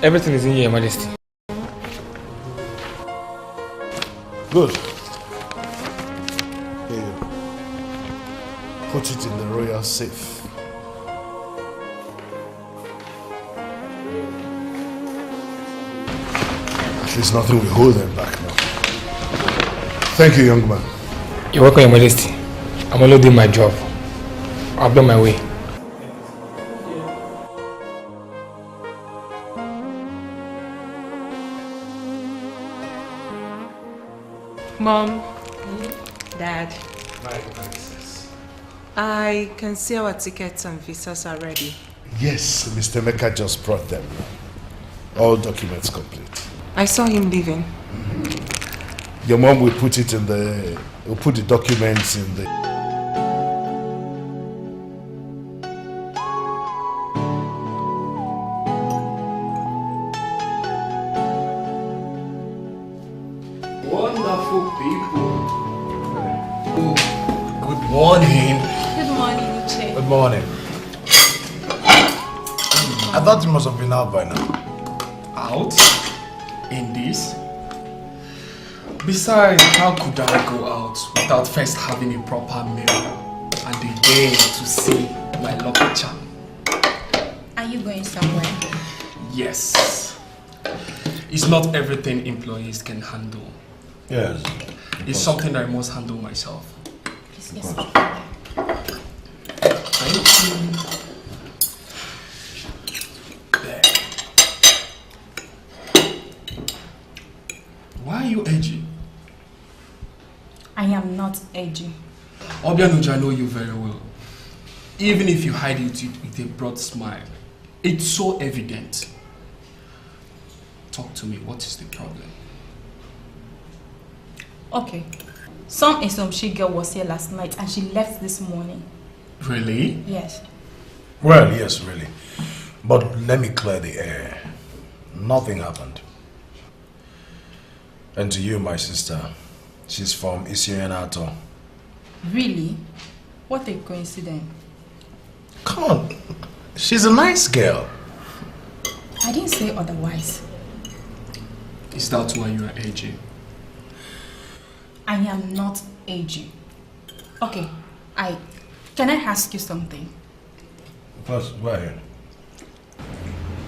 Everything is in here, Your Majesty. Good. Here you put it in the royal safe. At least nothing will hold them back now. Thank you, young man. You're welcome, Your Majesty. I'm only doing my job. I've done my way. Mom, Dad, I can see our tickets and visas are ready. Yes, Mr. Mecca just brought them. All documents complete. I saw him leaving. Your mom will put it in the... will put the documents in the... Wonderful people. Good morning. Good morning, Uche. Good morning. I thought you must have been out by now. Out? In this? Besides, how could I go out without first having a proper meal and a day to see my lucky charm? Are you going somewhere? Yes. It's not everything employees can handle. Yes. It's something that I must handle myself. Please get Thank you. There. Why are you edgy? I am not edgy. Obianuja, I know you very well. Even if you hide it with a broad smile, it's so evident. Talk to me, what is the problem? Okay. Some Esomshi girl was here last night and she left this morning. Really? Yes. Well, yes, really. But let me clear the air. Nothing happened. And to you, my sister, she's from Isianato. Really? What a coincidence. Come on, she's a nice girl. I didn't say otherwise. Is that why you are edgy? I am not edgy. Okay, can I ask you something? First, go ahead.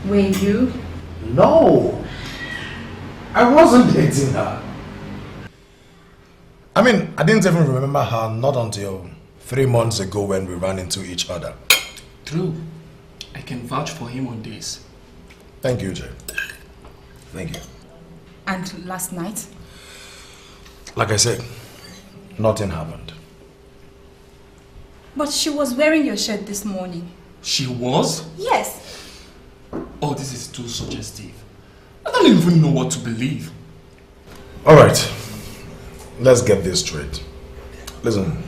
Were you? No! I wasn't dating her. I mean, I didn't even remember her not until 3 months ago when we ran into each other. True. I can vouch for him on this. Thank you, Jay. Thank you. And last night? Like I said, nothing happened. But she was wearing your shirt this morning. She was? Yes. Oh, this is too suggestive. I don't even know what to believe. Alright, let's get this straight. Listen,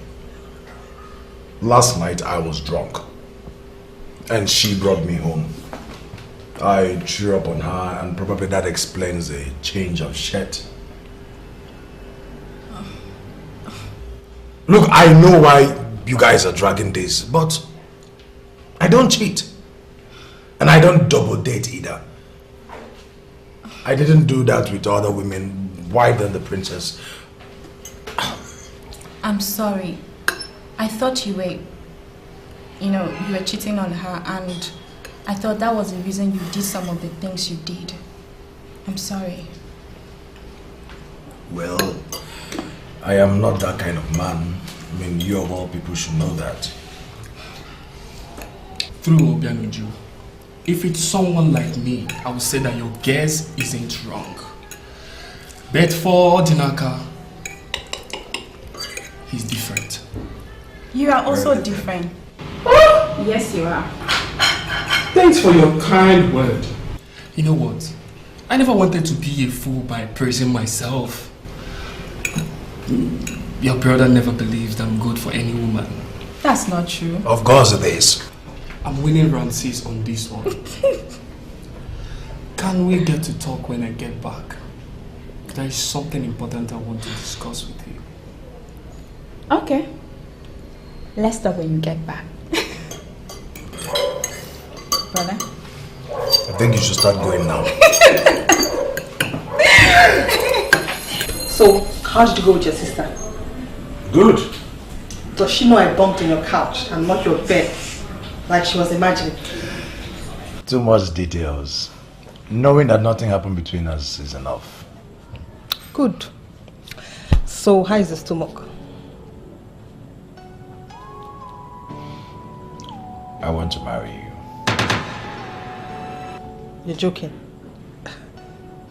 last night I was drunk and she brought me home. I cheer up on her and probably that explains a change of shirt. Look, I know why you guys are dragging this, but I don't cheat. And I don't double date either. I didn't do that with other women. Why then the princess? I'm sorry. I thought you were, you were cheating on her, and I thought that was the reason you did some of the things you did. I'm sorry. Well, I am not that kind of man. I mean, you of all people should know that. Through Obianuju, if it's someone like me, I would say that your guess isn't wrong. But for Dinaka, he's different. You are also different. Yes, you are. Thanks for your kind word. You know what? I never wanted to be a fool by praising myself. Your brother never believes I'm good for any woman. That's not true. Of course it is. I'm winning Ramses on this one. Can we get to talk when I get back? There is something important I want to discuss with you. Okay. Let's talk when you get back. Brother? I think you should start going now. So, how did you go with your sister? Good. Does she know I bumped on your couch and not your bed, like she was imagining? Too much details. Knowing that nothing happened between us is enough. Good. So, how is the stomach? I want to marry you. You're joking.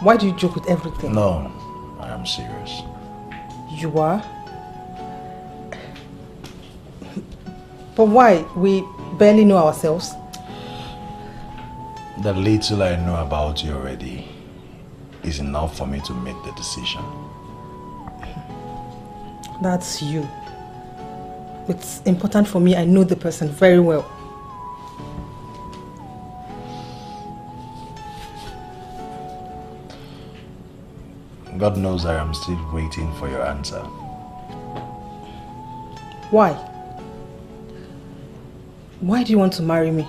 Why do you joke with everything? No, I am serious. You are? But why? We barely know ourselves. The little I know about you already is enough for me to make the decision. That's you. It's important for me. I know the person very well. God knows I am still waiting for your answer. Why? Why do you want to marry me?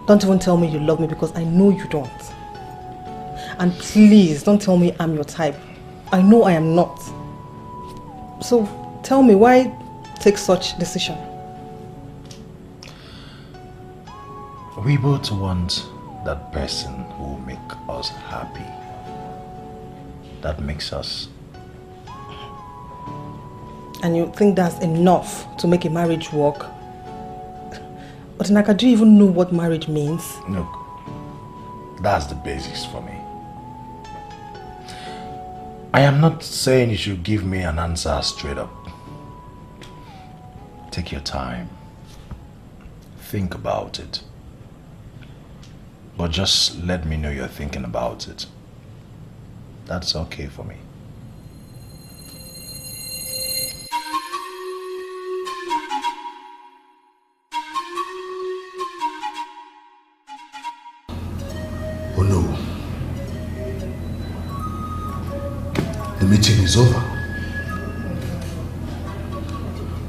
Don't even tell me you love me because I know you don't. And please don't tell me I'm your type. I know I am not. So tell me, why take such decision? We both want that person who will make us happy. That makes us. And you think that's enough to make a marriage work? But Naka, do you even know what marriage means? Look, that's the basics for me. I am not saying you should give me an answer straight up. Take your time. Think about it. But just let me know you're thinking about it. That's okay for me. Oh no. The meeting is over.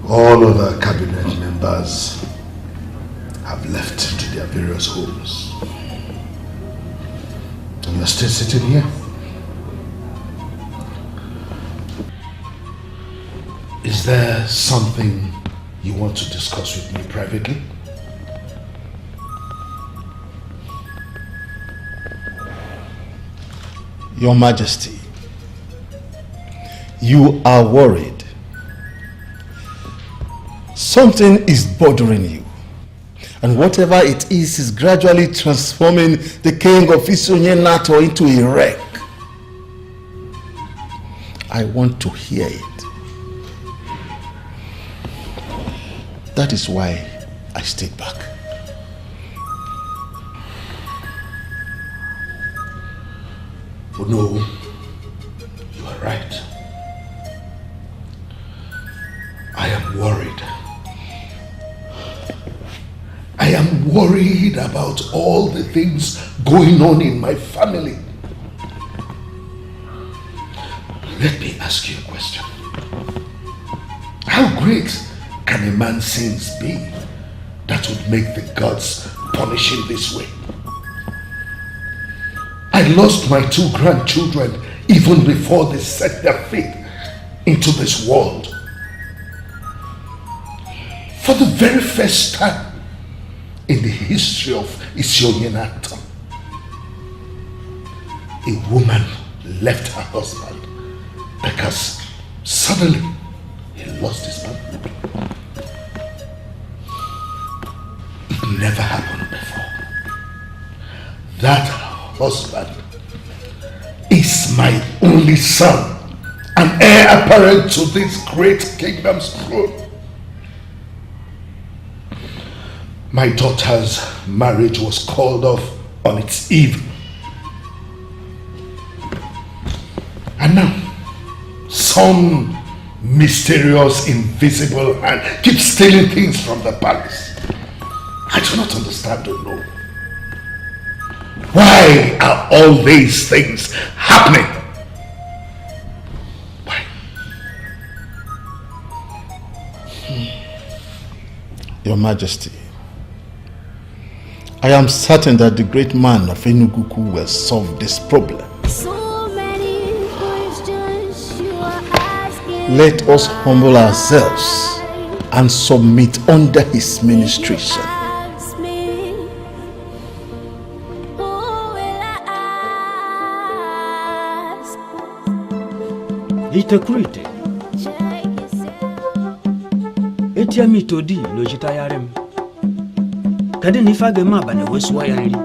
All other cabinet members have left to their various homes. And you're still sitting here. Is there something you want to discuss with me privately? Your Majesty, you are worried. Something is bothering you. And whatever it is gradually transforming the king of Chinenye Nato into a wreck. I want to hear it. That is why I stayed back. Oh no, you are right. I am worried. I am worried about all the things going on in my family. Let me ask you a question. How great can a man's sins be that would make the gods punish him this way? I lost my 2 grandchildren even before they set their feet into this world. For the very first time in the history of Chinenye Nato, a woman left her husband because suddenly he lost his man. It never happened before. That husband is my only son, an heir apparent to this great kingdom's throne. My daughter's marriage was called off on its eve. And now, some mysterious, invisible hand keeps stealing things from the palace. I do not understand or know. Why are all these things happening? Why? Your Majesty, I am certain that the great man of Enugu will solve this problem. So many questions you are asking. Let us humble ourselves and submit under his ministration. Ask me, who will I ask? Itakurite. Check yourself. Etiami todi no jitayarem. Kade nifage maba ne wesuwa yanri.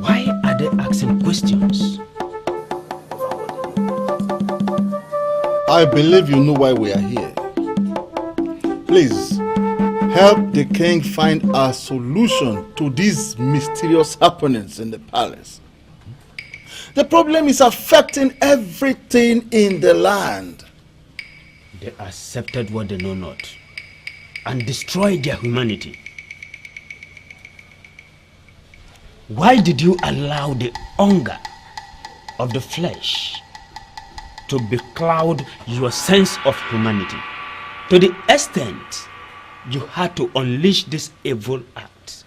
Why are they asking questions? I believe you know why we are here. Please, help the king find a solution to these mysterious happenings in the palace. The problem is affecting everything in the land. They accepted what they know not and destroyed their humanity. Why did you allow the hunger of the flesh to becloud your sense of humanity to the extent you had to unleash this evil act?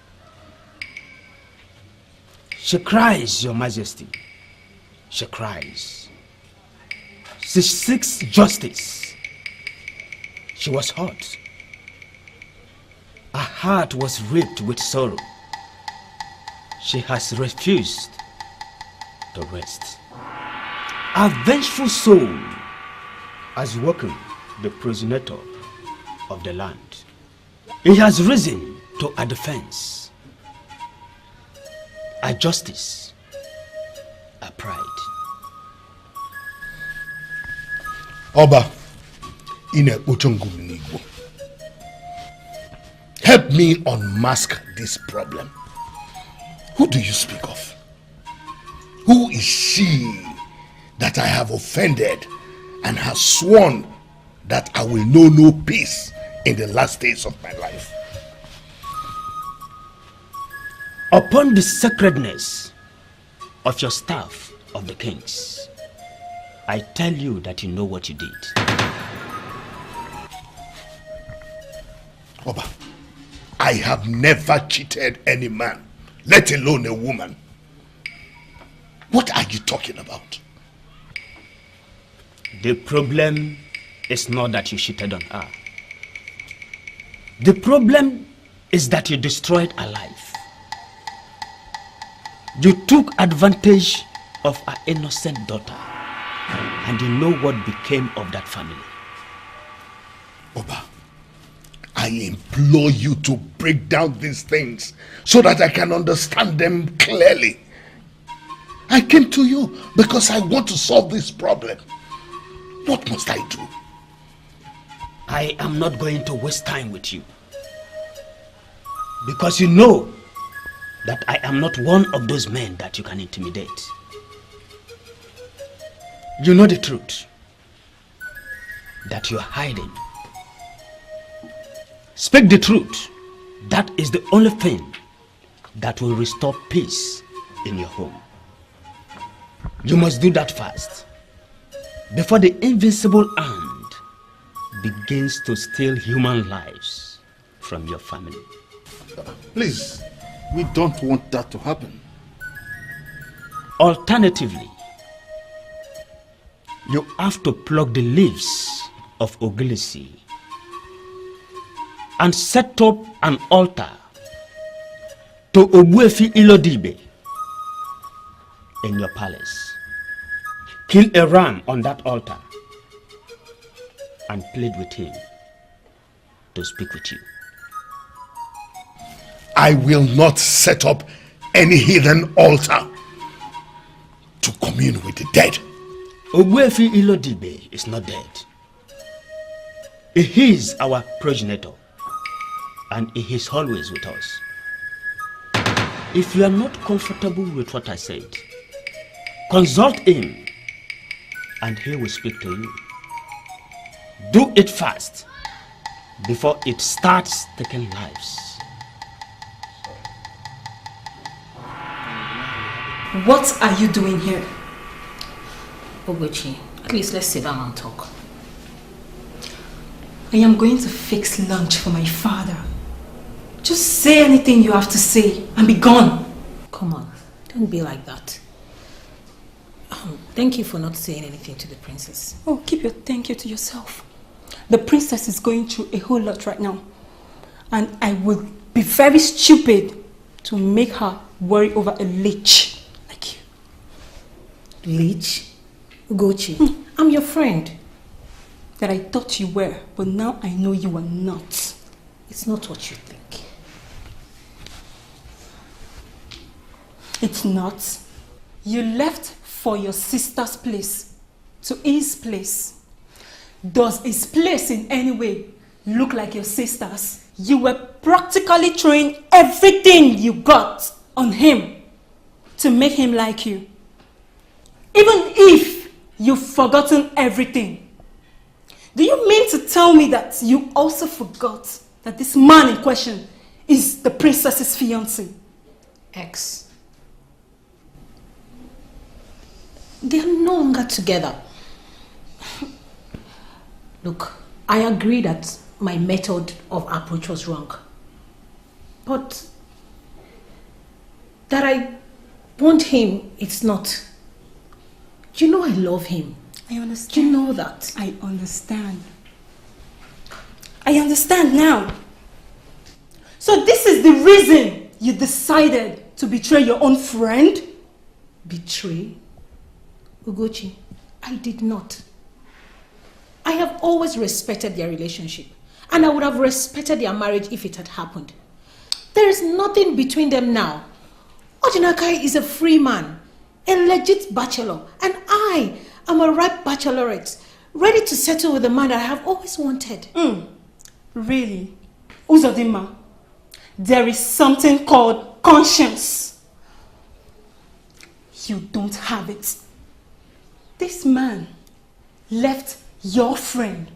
She cries, Your Majesty. She cries. She seeks justice. She was hurt. Her heart was ripped with sorrow. She has refused to rest. Her vengeful soul has woken the progenitor of the land. He has risen to her defense, her justice, her pride. Oba, Ine-Ochongum-Nigbo, help me unmask this problem. Who do you speak of? Who is she that I have offended and has sworn that I will know no peace in the last days of my life? Upon the sacredness of your staff of the kings, I tell you that you know what you did. Oba, I have never cheated any man, let alone a woman. What are you talking about? The problem is not that you cheated on her. The problem is that you destroyed her life. You took advantage of her innocent daughter, and you know what became of that family. Oba, I implore you to break down these things so that I can understand them clearly. I came to you because I want to solve this problem. What must I do? I am not going to waste time with you, because you know that I am not one of those men that you can intimidate. You know the truth that you are hiding. Speak the truth. That is the only thing that will restore peace in your home. You must do that fast before the invincible hand begins to steal human lives from your family. Please, we don't want that to happen. Alternatively, you have to pluck the leaves of Ogilisi and set up an altar to Ogbuefi Ilodibe in your palace. Kill a ram on that altar and plead with him to speak with you. I will not set up any hidden altar to commune with the dead. Ogbuefi Ilodibe is not dead. He is our progenitor, and he is always with us. If you are not comfortable with what I said, consult him and he will speak to you. Do it fast before it starts taking lives. What are you doing here? Ogochi, at least let's sit down and talk. I am going to fix lunch for my father. Just say anything you have to say and be gone. Come on, don't be like that. Thank you for not saying anything to the princess. Oh, keep your thank you to yourself. The princess is going through a whole lot right now. And I would be very stupid to make her worry over a leech like you. Leech? Ugochi, I'm your friend. That I thought you were, but now I know you are not. It's not what you think. It's not. You left for your sister's place to his place. Does his place in any way look like your sister's? You were practically throwing everything you got on him to make him like you. Even if you've forgotten everything. Do you mean to tell me that you also forgot that this man in question is the princess's fiancé? Ex. They are no longer together. Look, I agree that my method of approach was wrong. But that I want him, it's not. You know I love him. I understand. You know that. I understand. I understand now. So this is the reason you decided to betray your own friend? Betray? Ugochi, I did not. I have always respected their relationship. And I would have respected their marriage if it had happened. There is nothing between them now. Ojinakai is a free man, a legit bachelor, and I am a ripe bachelorette, ready to settle with the man that I have always wanted. Really? Uzodima, there is something called conscience. You don't have it. This man left your friend,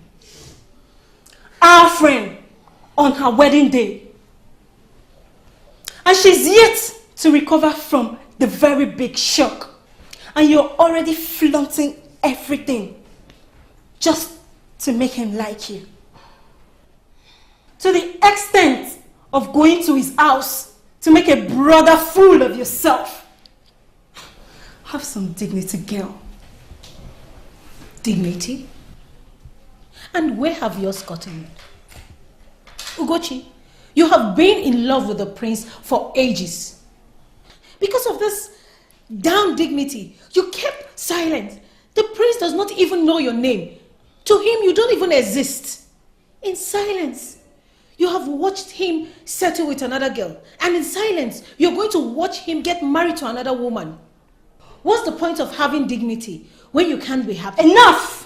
our friend, on her wedding day. And she's yet to recover from the very big shock. And you're already flaunting everything just to make him like you. To the extent of going to his house to make a brother fool of yourself. Have some dignity, girl. Dignity? And where have yours gotten it? Ugochi, you have been in love with the prince for ages. Because of this damn dignity, you kept silent. The prince does not even know your name. To him, you don't even exist. In silence, you have watched him settle with another girl. And in silence, you're going to watch him get married to another woman. What's the point of having dignity when you can't be happy? Enough!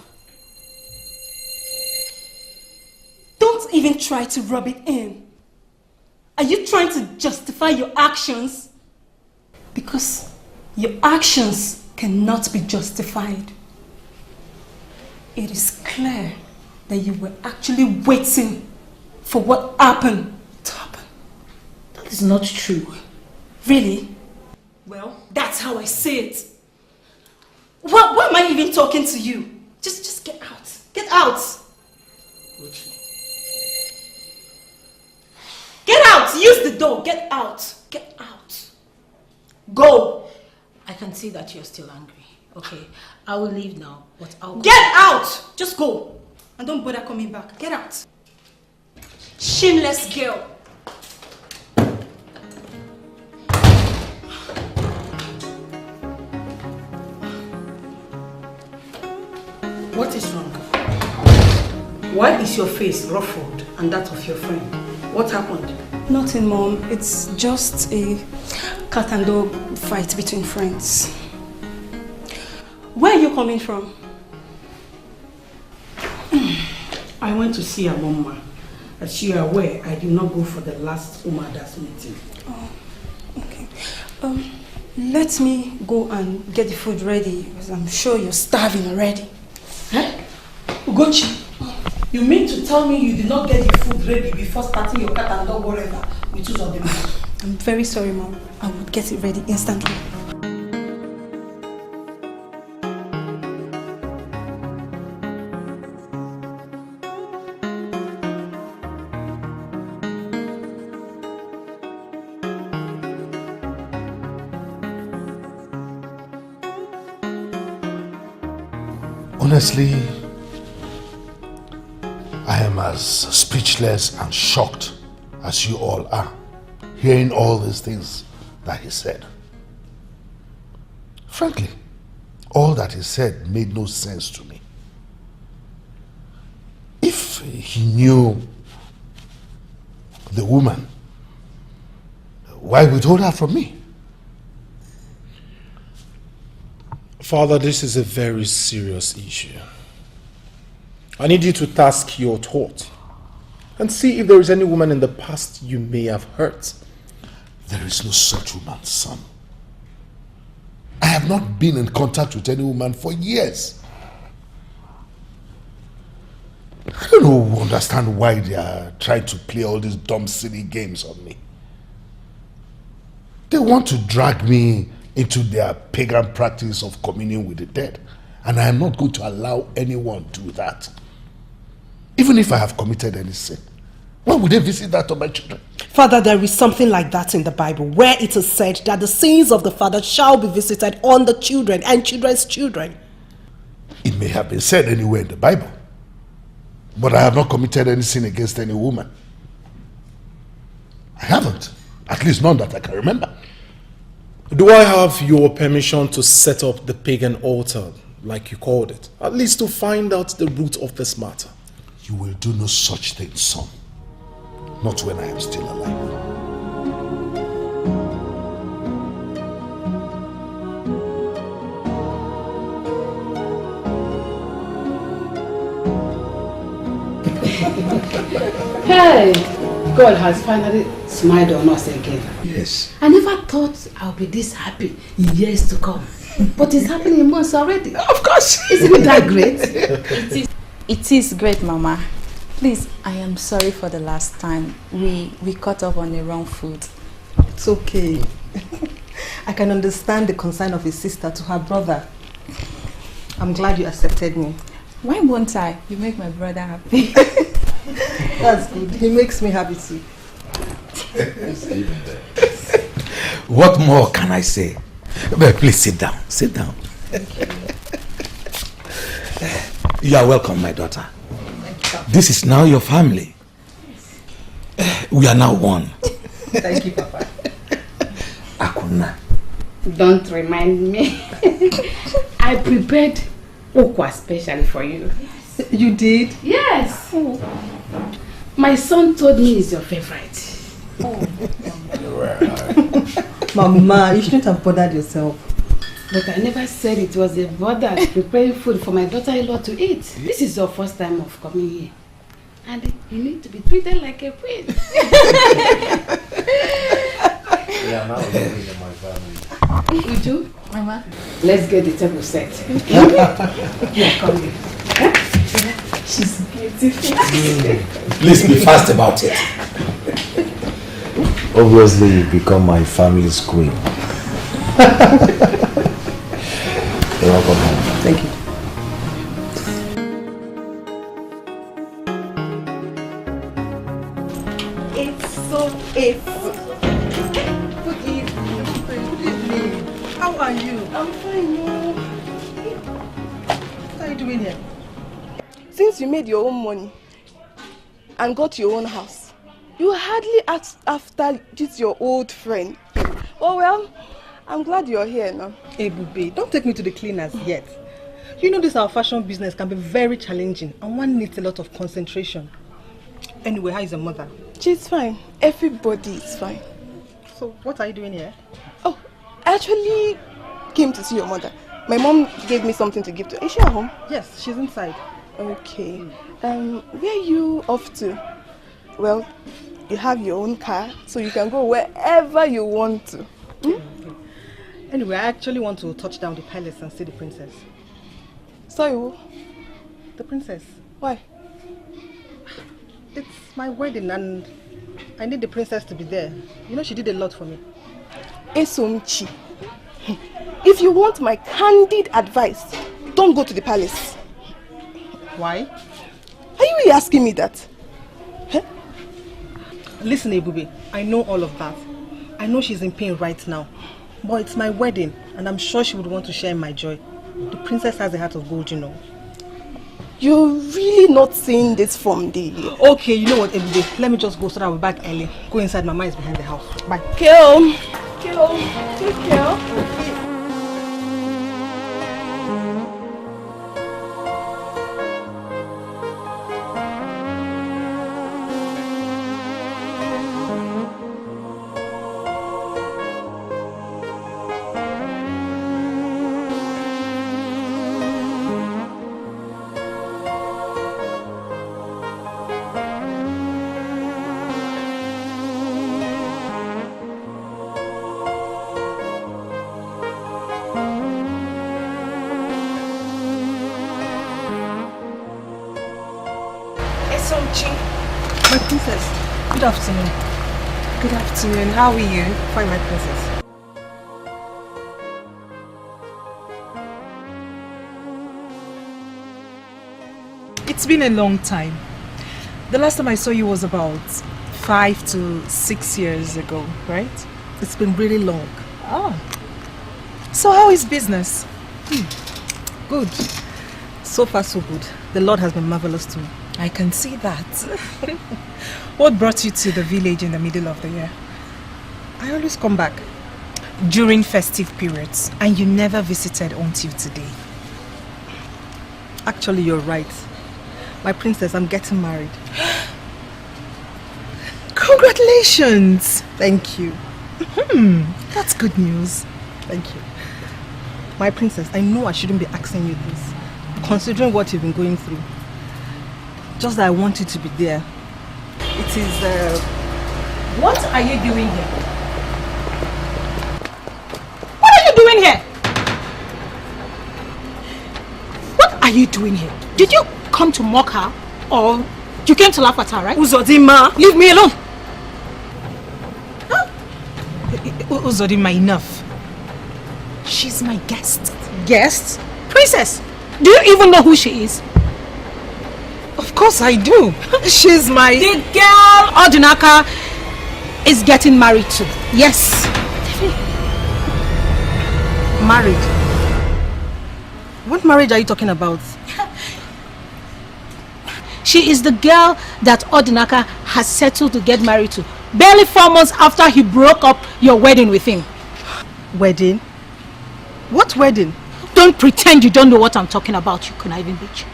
Don't even try to rub it in. Are you trying to justify your actions? Because your actions cannot be justified. It is clear that you were actually waiting for what happened to happen. That is not true. Really? Well, that's how I say it. Why am I even talking to you? Just get out. Get out. Get out. Use the door. Get out. Get out. Go. I can see that you're still angry. Okay, I will leave now, but I'll... Get out! Just go. And don't bother coming back. Get out. Shameless girl. What is wrong? Why is your face ruffled and that of your friend? What happened? Nothing, Mom. It's just a cat and dog fight between friends. Where are you coming from? I went to see a mama. As you are aware, I did not go for the last Umadas meeting. Oh, okay. Let me go and get the food ready, because I'm sure you're starving already. Eh? Ugochi, you mean to tell me you did not get the food ready before starting your cat and dog whatever with two of them? I'm very sorry, Mom. I will get it ready instantly. Honestly, I am as speechless and shocked as you all are, hearing all these things that he said. Frankly, all that he said made no sense to me. If he knew the woman, why withhold her from me? Father, this is a very serious issue. I need you to task your thought and see if there is any woman in the past you may have hurt. There is no such woman, son. I have not been in contact with any woman for years. I don't understand why they are trying to play all these dumb, silly games on me. They want to drag me into their pagan practice of communing with the dead, and I am not going to allow anyone to do that. Even if I have committed any sin, why would they visit that on my children? Father, there is something like that in the Bible where it is said that the sins of the father shall be visited on the children and children's children. It may have been said anywhere in the Bible, but I have not committed any sin against any woman. I haven't. At least none that I can remember. Do I have your permission to set up the pagan altar, like you called it? At least to find out the root of this matter. You will do no such thing, son. Not when I am still alive. Hey, God has finally smiled on us again. Yes. I never thought I'll be this happy in years to come. But it's happening in months already. Of course. Isn't it that great? It is great, Mama. Please, I am sorry for the last time. We caught up on the wrong foot. It's okay. I can understand the concern of his sister to her brother. I'm glad you accepted me. Why won't I? You make my brother happy. That's good. He makes me happy too. What more can I say? But please sit down. Sit down. You are welcome, my daughter. This is now your family. We are now one. Thank you, Papa. Akuna. Don't remind me. I prepared okwa specially for you. You did? Yes. My son told me it's your favorite. Mama, you shouldn't have bothered yourself. But I never said it was a bother preparing food for my daughter-in-law to eat. This is your first time of coming here. And you need to be treated like a queen. Yeah, now living in my family. Uju, Mama, let's get the table set. Yeah, come here. She's beautiful. Please be fast about it. Obviously, you become my family's queen. You're welcome home. Thank you. It's so Good evening. How are you? I'm fine. What are you doing here? Since you made your own money and got your own house, you hardly asked after this your old friend. Oh well, I'm glad you're here now. Hey, Bube, don't take me to the cleaners yet. You know this our fashion business can be very challenging and one needs a lot of concentration. Anyway, how is your mother? She's fine. Everybody is fine. So, what are you doing here? Oh, I actually came to see your mother. My mom gave me something to give to her. Is she at home? Yes, she's inside. Okay. Where are you off to? Well, you have your own car, so you can go wherever you want to. Okay. Anyway, I actually want to touch down the palace and see the princess. Sorry, who? The princess. Why? It's my wedding and I need the princess to be there. You know, she did a lot for me. Esomchi, if you want my candid advice, don't go to the palace. Why? Are you really asking me that? Huh? Listen, Ebube, I know all of that. I know she's in pain right now. But it's my wedding and I'm sure she would want to share my joy. The princess has a heart of gold, you know. You're really not saying this from the... Okay, you know what, Edet? Let me just go so that I'll be back early. Go inside, Mama is behind the house. Bye. Kill. Take care. My princess, good afternoon. Good afternoon. How are you? Fine, my princess. It's been a long time. The last time I saw you was about 5 to 6 years ago, right? It's been really long. Oh. So how is business? Good. So far, so good. The Lord has been marvelous to me. I can see that. What brought you to the village in the middle of the year? I always come back. During festive periods, and you never visited until today. Actually, you're right. My princess, I'm getting married. Congratulations! Thank you. That's good news. Thank you. My princess, I know I shouldn't be asking you this, considering what you've been going through. Just that I want you to be there. It is, What are you doing here? What are you doing here? What are you doing here? Did you come to mock her or you came to laugh at her, right? Uzodima! Leave me alone! Huh? Uzodima, enough. She's my guest. Guest? Princess, do you even know who she is? Of course I do. She's my... The girl Odinaka is getting married to. Yes. Married? What marriage are you talking about? She is the girl that Odinaka has settled to get married to. Barely 4 months after he broke up your wedding with him. Wedding? What wedding? Don't pretend you don't know what I'm talking about, you conniving bitch.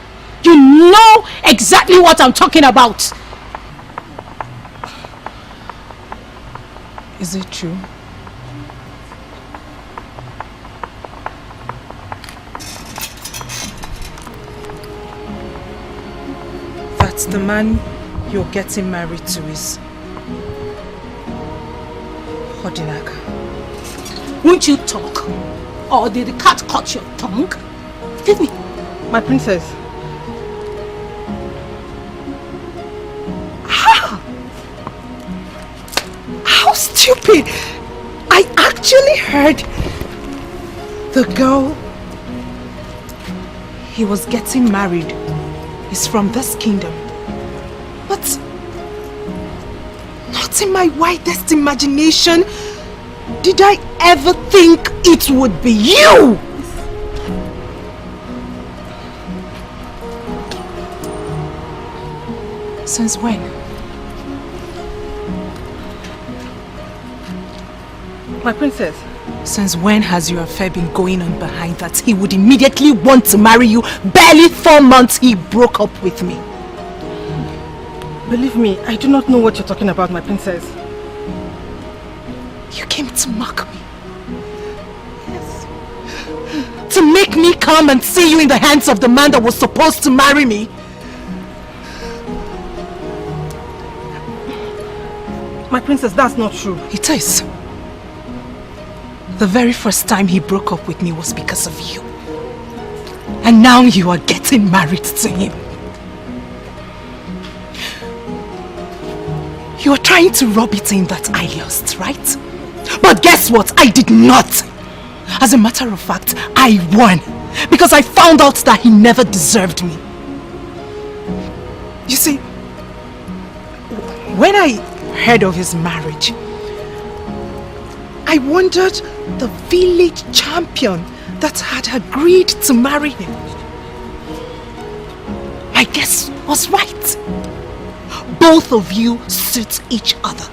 You know exactly what I'm talking about. Is it true? That the man you're getting married to is Odinaka? Won't you talk? Or did the cat cut your tongue? Give me. My princess. How stupid! I actually heard the girl he was getting married is from this kingdom. But not in my widest imagination did I ever think it would be you! Since when? My princess. Since when has your affair been going on behind that he would immediately want to marry you? Barely 4 months he broke up with me. Believe me, I do not know what you're talking about, my princess. You came to mock me. Yes. To make me come and see you in the hands of the man that was supposed to marry me. My princess, that's not true. It is. The very first time he broke up with me was because of you. And now you are getting married to him. You are trying to rub it in that I lost, right? But guess what? I did not. As a matter of fact, I won. Because I found out that he never deserved me. You see, when I heard of his marriage, I wondered the village champion that had agreed to marry him. I guess was right. Both of you suit each other.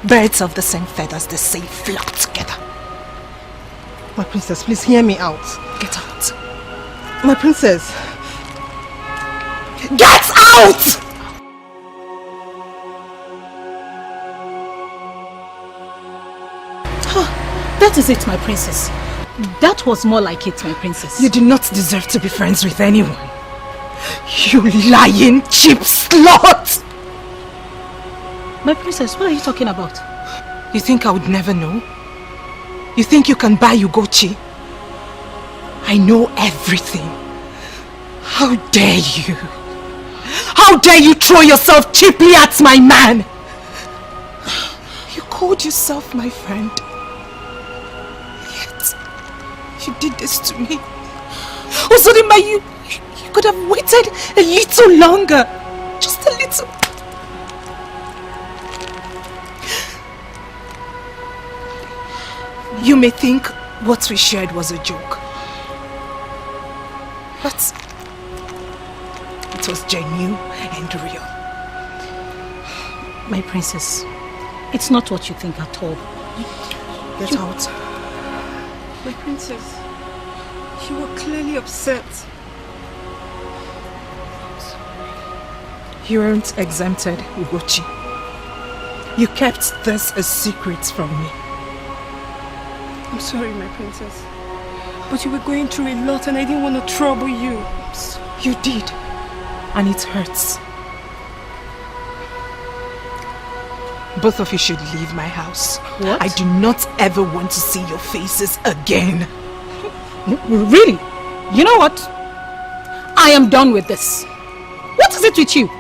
Birds of the same feathers, they say, flock together. My princess, please hear me out. Get out. My princess. Get out! That is it, my princess. That was more like it, my princess. You do not deserve to be friends with anyone. You lying, cheap slut! My princess, what are you talking about? You think I would never know? You think you can buy Ugochi? I know everything. How dare you? How dare you throw yourself cheaply at my man? You called yourself my friend. Yet, you did this to me. Uzodimma, you could have waited a little longer. Just a little. You may think what we shared was a joke. But it was genuine and real. My princess, it's not what you think at all. Get out. My princess, you were clearly upset. You weren't exempted, Ugochi. You kept this a secret from me. I'm sorry, my princess. But you were going through a lot and I didn't want to trouble you. You did. And it hurts. Both of you should leave my house. What? I do not ever want to see your faces again. Really? You know what? I am done with this. What is it with you?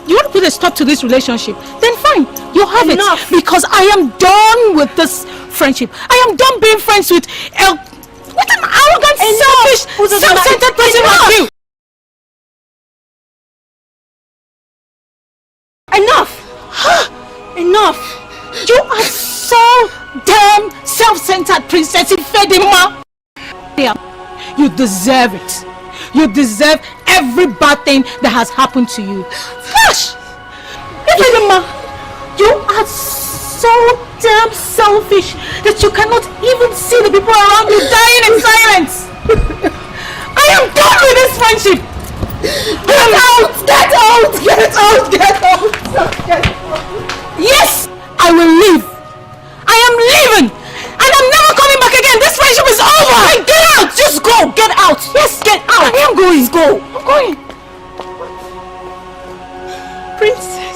You want to put a stop to this relationship? Then fine, you have Enough. it. Because I am done with this friendship. I am done being friends with an arrogant, selfish, self-centered person like you. Enough! Enough! You are so damn self-centered, Princess Ifedima. You deserve it. You deserve every bad thing that has happened to you. Gosh! Ifedima, you are so damn selfish that you cannot even see the people around you dying in silence. I am done with this friendship. Get out! Get out! Get out! Get out! Get out! Yes, I will leave. I am leaving, and I'm never coming back again. This friendship is over. Get out! Just go. Get out. Yes, get out. I am going. Go. I'm going. Princess.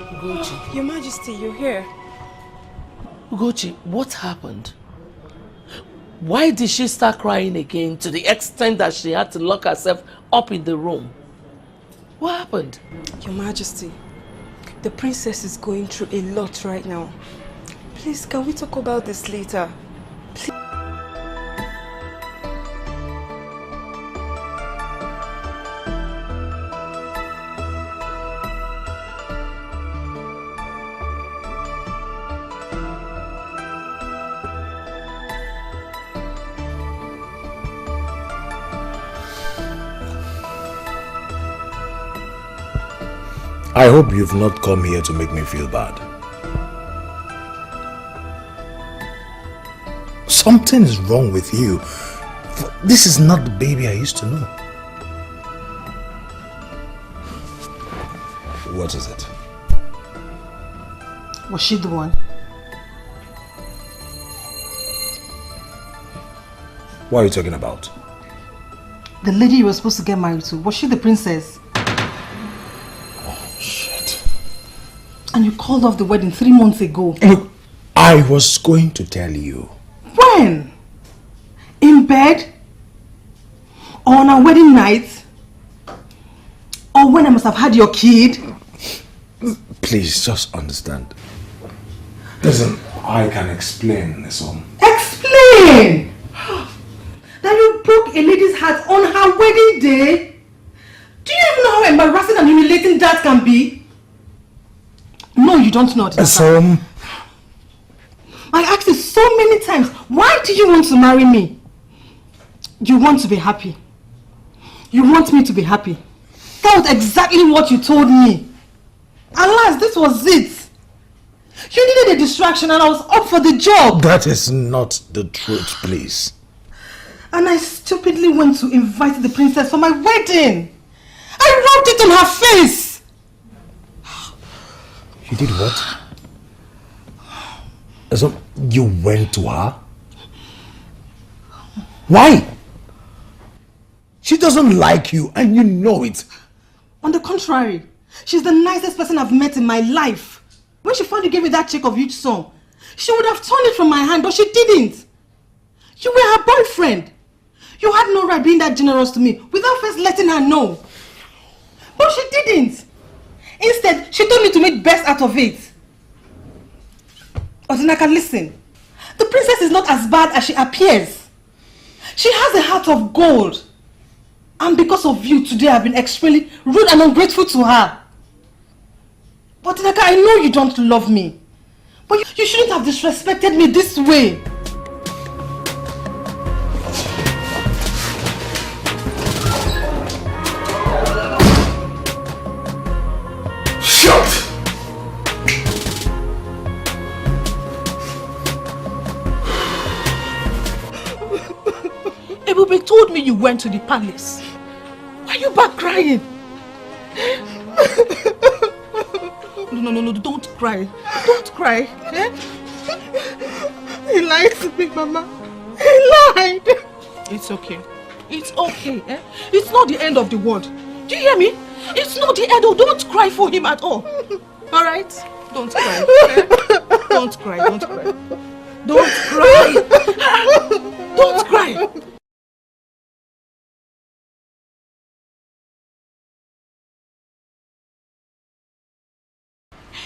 Ugochi. Your Majesty, you're here. Ugochi, what happened? Why did she start crying again to the extent that she had to lock herself up in the room? What happened? Your Majesty, the princess is going through a lot right now. Please, can we talk about this later? Please. I hope you've not come here to make me feel bad. Something is wrong with you. This is not the baby I used to know. What is it? Was she the one? What are you talking about? The lady you were supposed to get married to, was she the princess? And you called off the wedding 3 months ago. Look, I was going to tell you. When? In bed? Or on our wedding night? Or when I must have had your kid? Please, just understand. Listen, I can explain this one. Explain! That you broke a lady's heart on her day? Do you even know how embarrassing and humiliating that can be? No, you don't know. So, I asked you so many times, why do you want to marry me? You want to be happy. You want me to be happy. That was exactly what you told me. Alas, this was it. You needed a distraction and I was up for the job. that is not the truth, please. And I stupidly went to invite the princess for my wedding. I rubbed it on her face. You did what? So, you went to her? Why? She doesn't like you and you know it. On the contrary, she's the nicest person I've met in my life. When she finally gave me that check of huge sum, she would have torn it from my hand, but she didn't. You were her boyfriend. You had no right being that generous to me without first letting her know. But she didn't. Instead, she told me to make best out of it. Odinaka, listen. The princess is not as bad as she appears. She has a heart of gold. And because of you, today I've been extremely rude and ungrateful to her. But Odinaka, I know you don't love me. But you shouldn't have disrespected me this way. Ebube told me you went to the palace. Why are you back crying? No, don't cry. Don't cry. Eh? He lied to me, Mama. He lied. It's okay. It's okay. Eh? It's not the end of the world. Do you hear me? It's not the end. Oh, don't cry for him at all. Alright? Don't cry. Eh? Don't cry. Don't cry. Don't cry. Don't cry.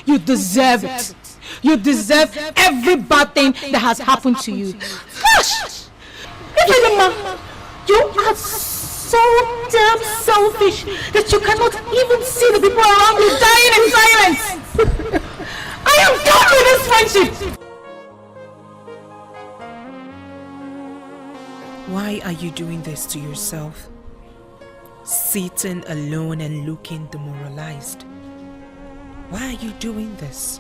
You deserve it. You deserve every bad thing that has happened to you. Gosh! Mama, you are so damn selfish that you cannot even see the people around you dying in silence. I am done with this friendship. Why are you doing this to yourself? Sitting alone and looking demoralized. Why are you doing this?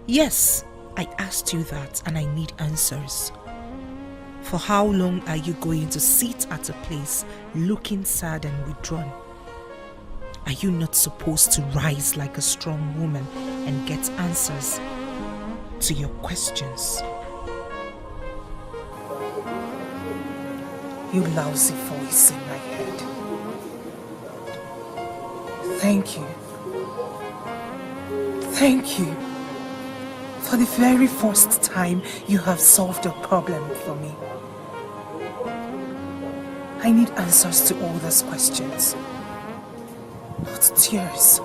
Yes, I asked you that and I need answers. For how long are you going to sit at a place looking sad and withdrawn? Are you not supposed to rise like a strong woman and get answers to your questions? You lousy voice in my head. Thank you. Thank you. For the very first time, you have solved a problem for me. I need answers to all these questions. Not tears.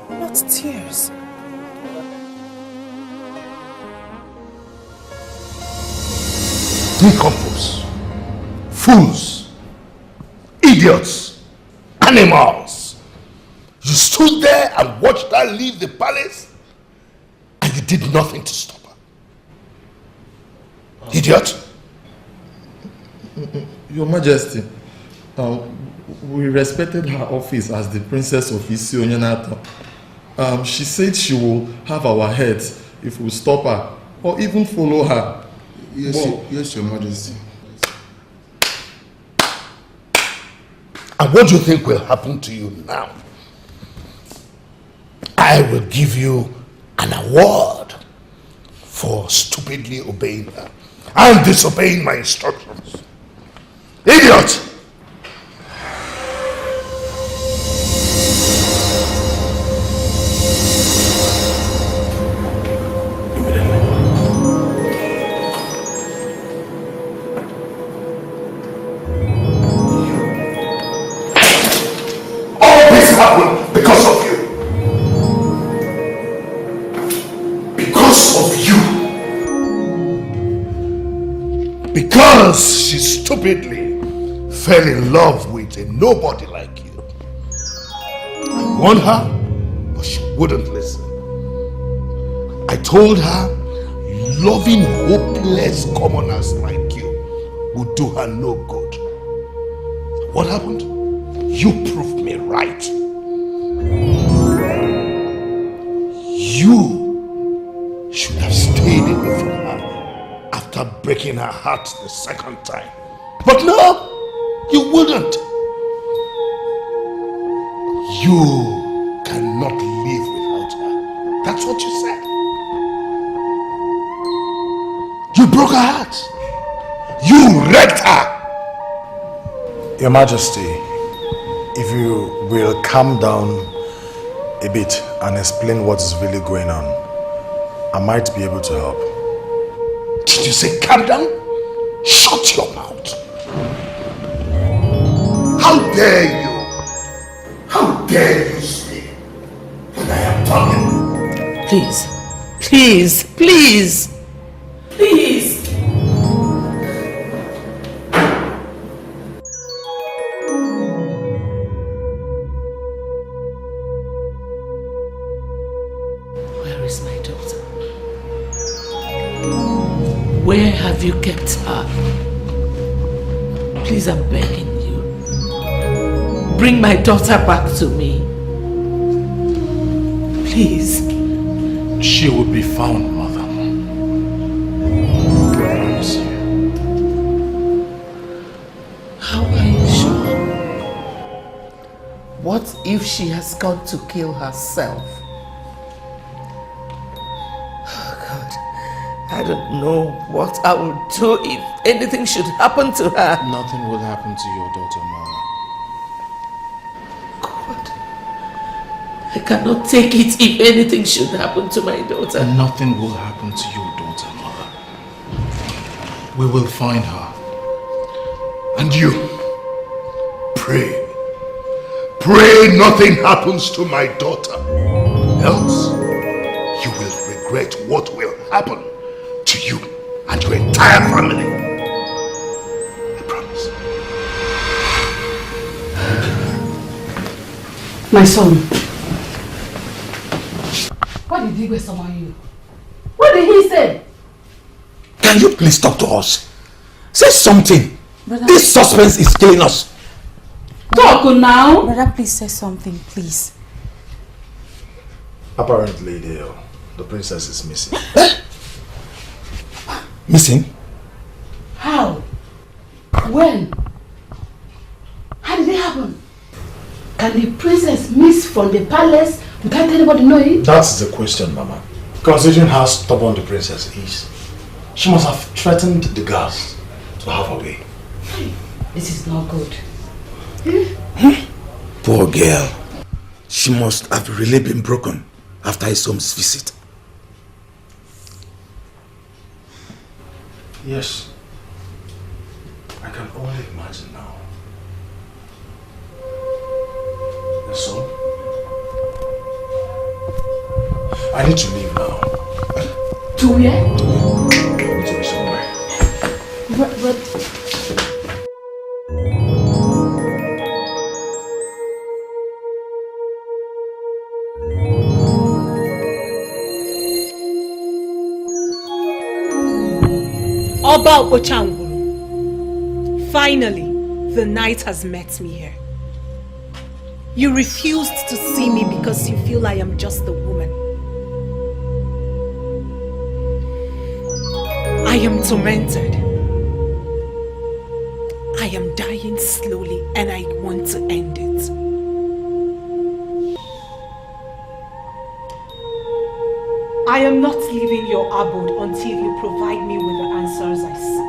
Not tears. Decomposed, fools, idiots, animals. You stood there and watched her leave the palace and you did nothing to stop her. Idiot. Your Majesty, we respected her office as the Princess of Isi Onyenato. She said she will have our heads if we stop her or even follow her. Yes, Your Majesty. And what do you think will happen to you now? I will give you an award for stupidly obeying her and disobeying my instructions. Idiot! All this happened because of you. Because she stupidly fell in love with a nobody like you. I warned her, but she wouldn't listen. I told her loving hopeless commoners like you would do her no good. What happened? You proved me right. You should have stayed away from her after breaking her heart the second time. But no, you wouldn't. You cannot live without her. That's what you said. You broke her heart. You wrecked her. Your Majesty, if you will calm down a bit and explain what is really going on, I might be able to help. Did you say calm down? Shut your mouth. How dare you? How dare you speak when I am talking? Please, please, please, please. Where is my daughter? Where have you kept her? Please, I'm begging you. Bring my daughter back to me. Please. She will be found, Mother. I promise you. How are you sure? What if she has gone to kill herself? Oh God, I don't know what I will do if anything should happen to her. Nothing will happen to your daughter, Mother. I cannot take it if anything should happen to my daughter. Nothing will happen to your daughter, Mother. We will find her. And you, pray. Pray nothing happens to my daughter. Else, you will regret what will happen to you and your entire family. I promise. My son. What did Igwe summon you? What did he say? Can you please talk to us? Say something. Brother, This suspense is killing us. Talk now. Brother, please say something, please. Apparently, the princess is missing. Missing? How? When? How did it happen? Can the princess miss from the palace without anybody knowing? That's the question, Mama. Considering how stubborn the princess is, she must have threatened the guards to have her way. This is not good. Poor girl. She must have really been broken after his home's visit. Yes. I can only imagine now. And so, I need to leave now. To where? I need to be somewhere. But Oba Ochanguru, finally, the night has met me here. You refused to see me because you feel I am just a woman. I am tormented. I am dying slowly and I want to end it. I am not leaving your abode until you provide me with the answers I seek.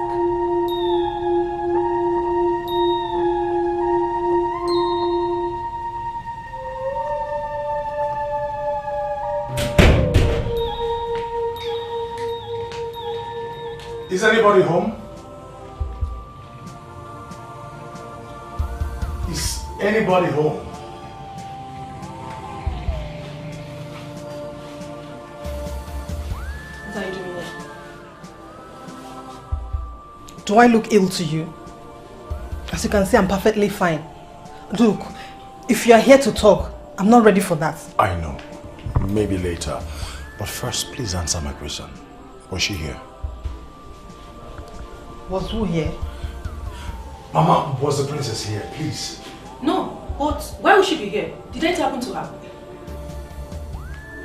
Is anybody home? Is anybody home? What are you doing here? Do I look ill to you? As you can see, I'm perfectly fine. Look, if you are here to talk, I'm not ready for that. I know. Maybe later. But first, please answer my question. Was she here? Was who here? Mama, was the princess here? Please. No, but why would she be here? Did anything happen to her?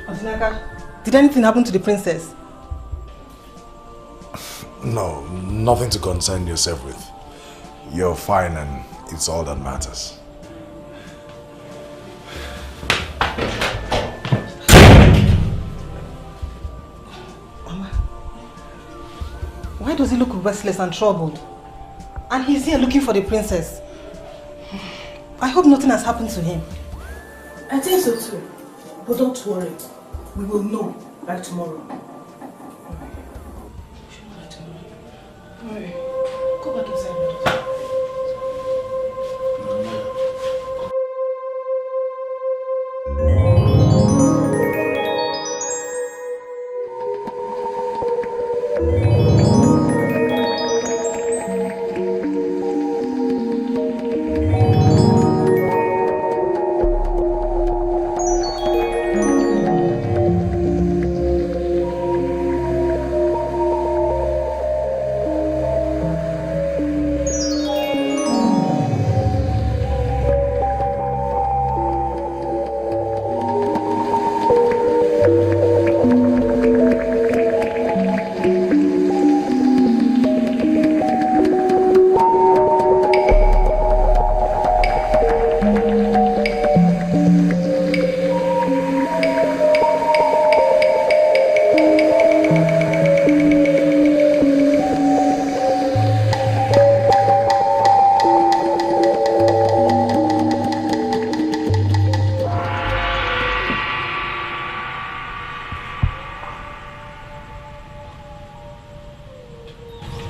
Auntie, did anything happen to the princess? No, nothing to concern yourself with. You're fine and it's all that matters. Why does he look restless and troubled? And he's here looking for the princess. I hope nothing has happened to him. I think so too. But don't worry. We will know by tomorrow. Alright. Go back inside.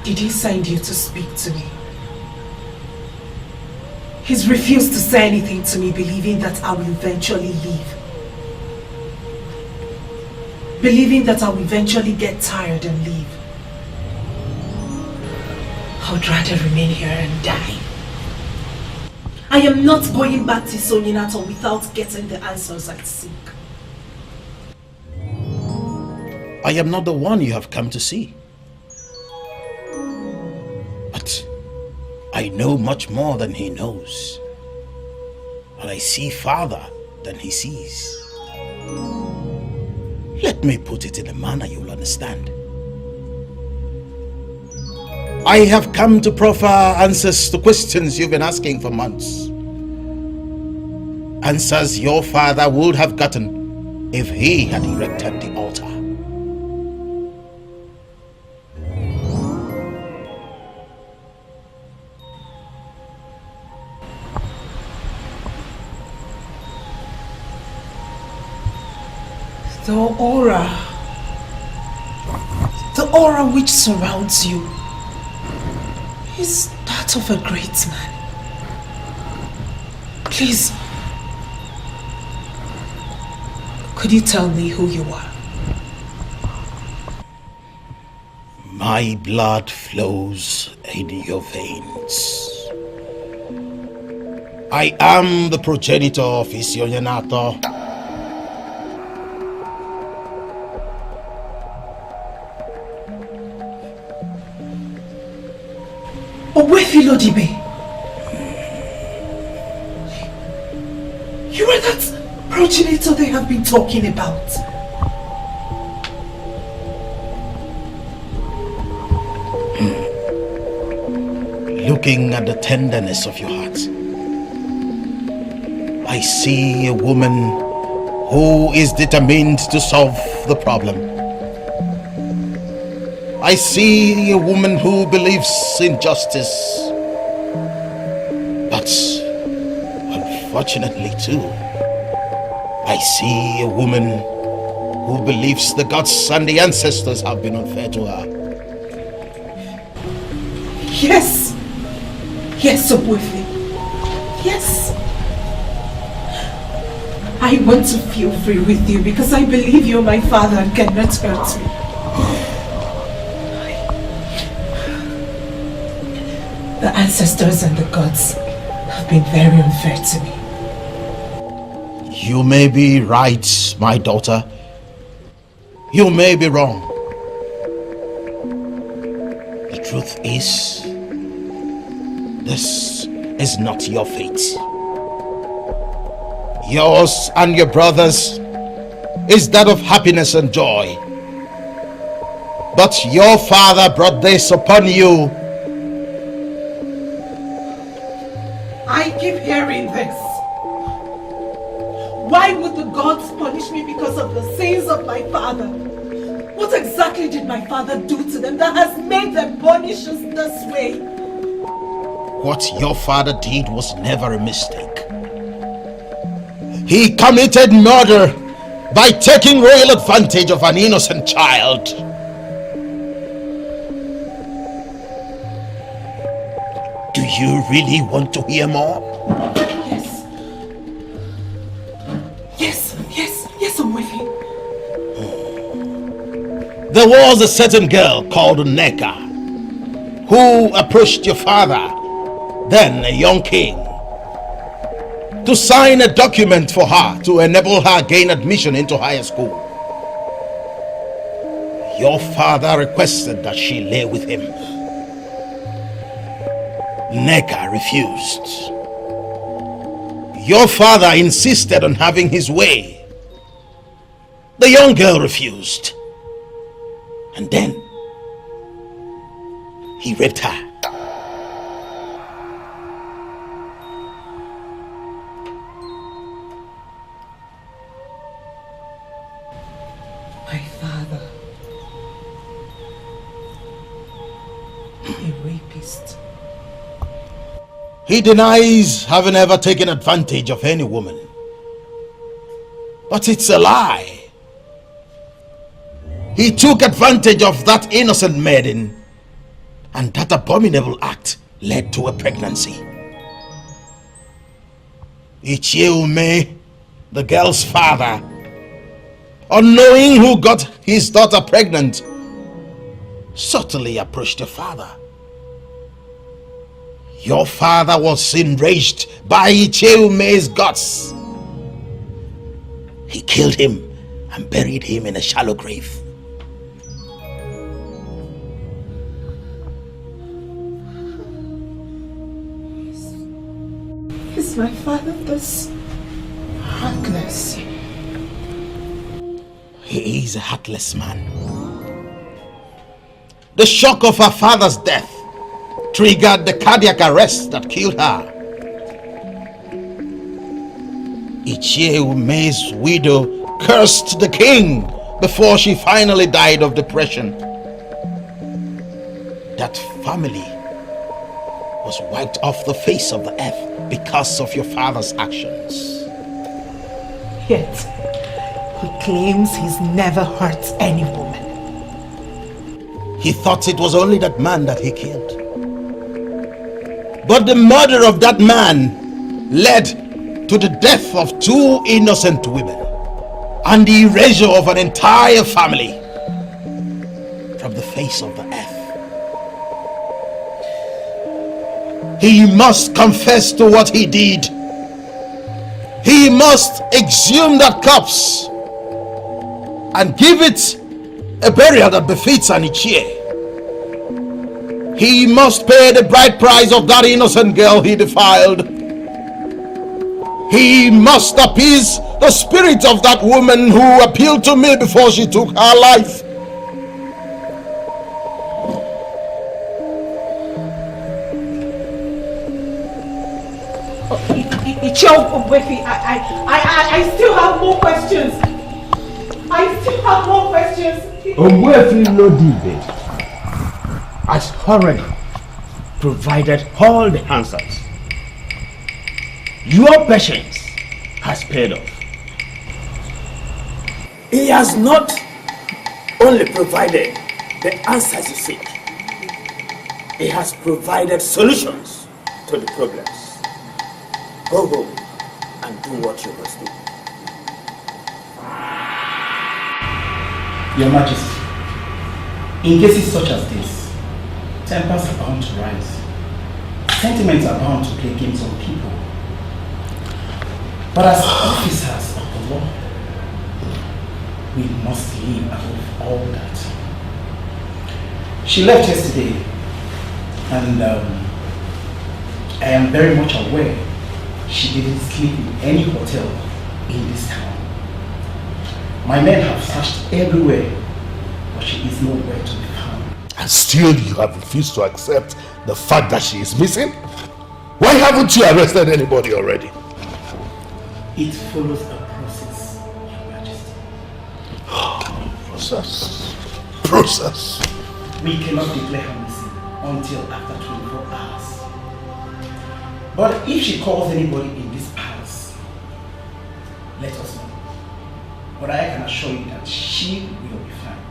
Did he send you to speak to me? He's refused to say anything to me, believing that I will eventually leave. Believing that I will eventually get tired and leave. I would rather remain here and die. I am not going back to Soninato without getting the answers I seek. I am not the one you have come to see. But I know much more than he knows. And I see farther than he sees. Let me put it in a manner you'll understand. I have come to proffer answers to questions you've been asking for months. Answers your father would have gotten if he had erected the altar. The aura which surrounds you is that of a great man. Please, could you tell me who you are? My blood flows in your veins. I am the progenitor of Isionyenato. Owefilodibe. You are that progenitor they have been talking about. Looking at the tenderness of your heart, I see a woman who is determined to solve the problem. I see a woman who believes in justice. But unfortunately too, I see a woman who believes the gods and the ancestors have been unfair to her. Yes. Yes, Obuefe. Yes. I want to feel free with you because I believe you're my father and cannot hurt me. The ancestors and the gods have been very unfair to me. You may be right, my daughter. You may be wrong. The truth is, this is not your fate. Yours and your brothers is that of happiness and joy. But your father brought this upon you. I keep hearing this. Why would the gods punish me because of the sins of my father? What exactly did my father do to them that has made them punish us this way? What your father did was never a mistake. He committed murder by taking royal advantage of an innocent child. Do you really want to hear more? Yes, I'm with you. There was a certain girl called Neka who approached your father, then a young king, to sign a document for her to enable her gain admission into higher school. Your father requested that she lay with him. Neka refused. Your father insisted on having his way. The young girl refused. And then he raped her. My father. A rapist. He denies having ever taken advantage of any woman. But it's a lie. He took advantage of that innocent maiden, and that abominable act led to a pregnancy. Icheume, the girl's father, unknowing who got his daughter pregnant, subtly approached your father. Your father was enraged by Icheume's guts. He killed him and buried him in a shallow grave. Is my father this heartless? He is a heartless man. The shock of her father's death triggered the cardiac arrest that killed her. Icheume's widow cursed the king before she finally died of depression. That family was wiped off the face of the earth because of your father's actions. Yet, he claims he's never hurt any woman. He thought it was only that man that he killed. But the murder of that man led to the death of 2 innocent women and the erasure of an entire family from the face of the earth. He must confess to what he did. He must exhume that corpse and give it a burial that befits an Ichie. He must pay the bride price of that innocent girl he defiled. He must appease the spirit of that woman who appealed to me before she took her life. I still have more questions. Omwefi Lodibe has already provided all the answers. Your patience has paid off. He has not only provided the answers you seek, he has provided solutions to the problems. Go home and do what you must do. Your Majesty, in cases such as this, tempers are bound to rise. Sentiments are bound to play games on people. But as officers of the law, we must live above all that. She left yesterday, and I am very much aware she didn't sleep in any hotel in this town. My men have searched everywhere, but she is nowhere to be found. And still you have refused to accept the fact that she is missing? Why haven't you arrested anybody already? It follows a process, Your Majesty. Process. We cannot declare her missing until after 24 hours. But if she calls anybody in this palace, let us know. But I can assure you that she will be found.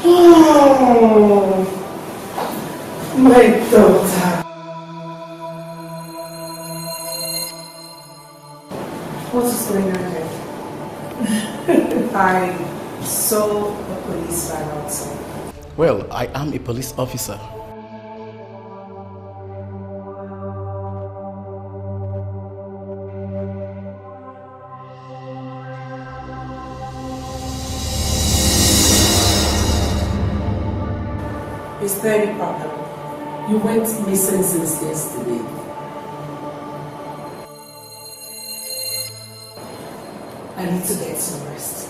Oh, my daughter. What is going on here? I saw a police van outside. Well, I am a police officer. Is there any problem? You went missing since yesterday. I need to get some rest.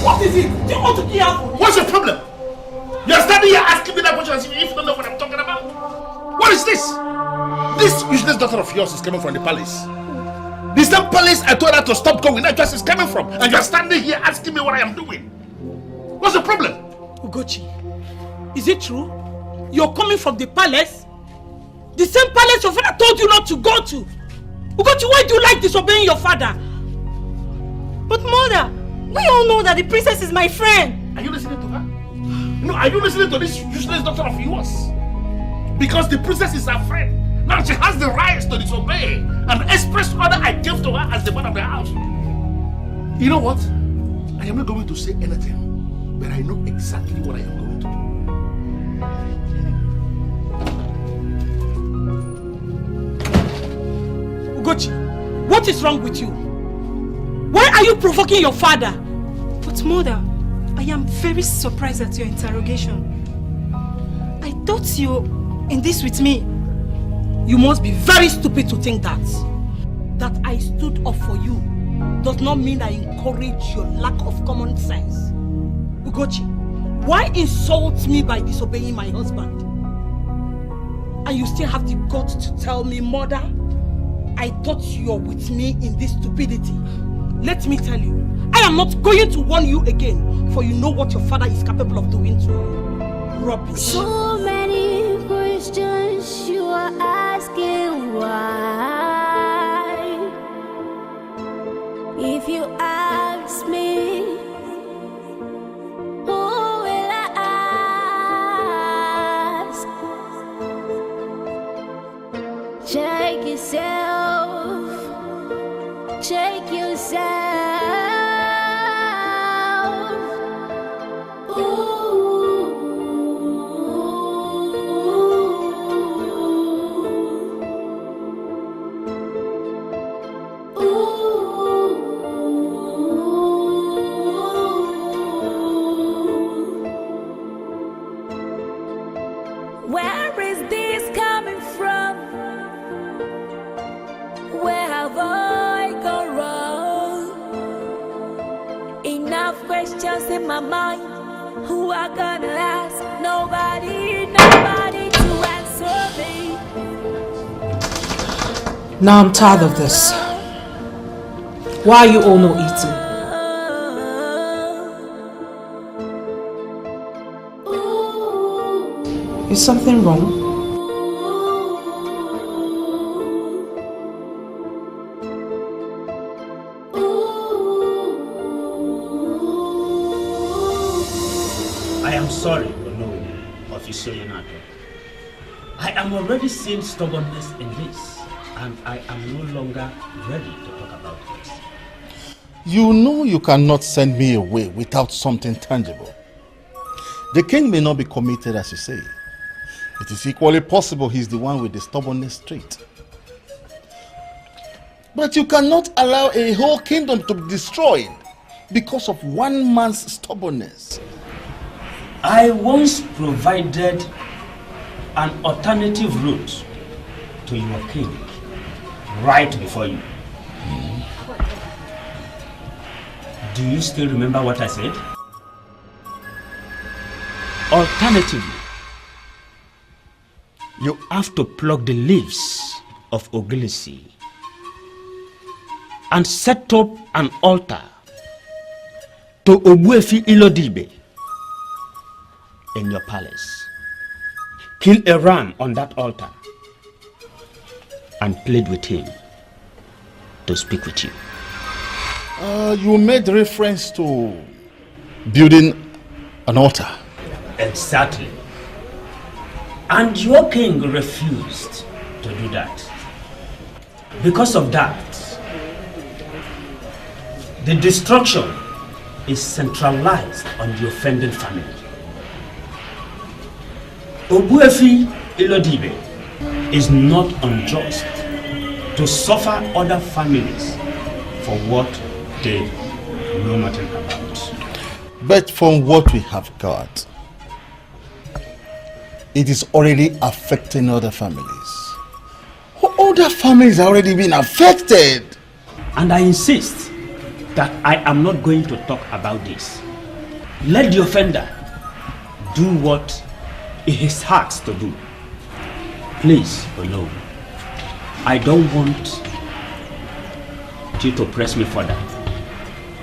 What is it? Do you want to kill her? What's your problem? You're standing here asking me that question as if you don't know what I'm talking about. What is this? This useless daughter of yours is coming from the palace. The same palace I told her to stop going, that's where she's coming from. And you're standing here asking me what I am doing. What's the problem? Ugochi, is it true? You're coming from the palace? The same palace your father told you not to go to. Ugochi, why do you like disobeying your father? But mother, we all know that the princess is my friend. Are you listening to her? No, are you listening to this useless daughter of yours? Because the princess is her friend. Now she has the rights to disobey and express order I gave to her as the man of the house. You know what? I am not going to say anything, but I know exactly what I am going to do. Ugochi, what is wrong with you? Why are you provoking your father? But mother, I am very surprised at your interrogation. I thought you in this with me. You must be very stupid to think that. That I stood up for you does not mean I encourage your lack of common sense. Ugochi, why insult me by disobeying my husband? And you still have the guts to tell me, mother, I thought you're with me in this stupidity. Let me tell you, I am not going to warn you again, for you know what your father is capable of doing to you. Rubbish. So many questions you are asking why. If you ask me, who will I ask? Check yourself. Check yourself. Where is this coming from? Where have I gone wrong? Enough questions in my mind. Who I gonna ask? Nobody knows. Now I'm tired of this. Why are you all not eating? Is something wrong? I am sorry, Onowu, Officer Yanato. I am already seeing stubbornness in this, and I am no longer ready to talk about this. You know you cannot send me away without something tangible. The king may not be committed as you say. It is equally possible he's the one with the stubbornness trait. But you cannot allow a whole kingdom to be destroyed because of one man's stubbornness. I once provided an alternative route to your king right before you. Do you still remember what I said? Alternatively, you have to pluck the leaves of Ogilisi and set up an altar to Ogbuefi Ilodibe in your palace. Kill a ram on that altar and plead with him to speak with you. You made reference to building an altar. Exactly. And your king refused to do that. Because of that, the destruction is centralized on the offending family. Ogbuefi Ilodibe is not unjust to suffer other families for what they know nothing about. But from what we have got, it is already affecting other families. Other families are already being affected. And I insist that I am not going to talk about this. Let the offender do what it is his heart to do. Please, Olo, I don't want you to press me further,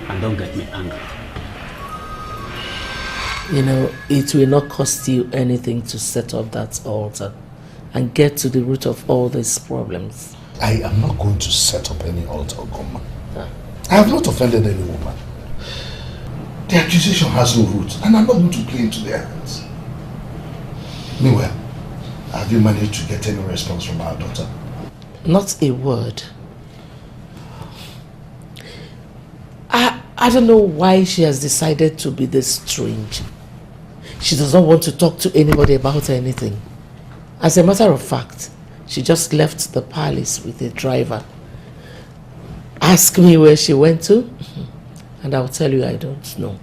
and don't get me angry. You know, it will not cost you anything to set up that altar and get to the root of all these problems. I am not going to set up any altar, Ogoma. I have not offended any woman. The accusation has no root, and I'm not going to play into their hands. Meanwhile, have you managed to get any response from our daughter? Not a word. I don't know why she has decided to be this strange. She does not want to talk to anybody about anything. As a matter of fact, she just left the palace with a driver. Ask me where she went to, and I'll tell you I don't know.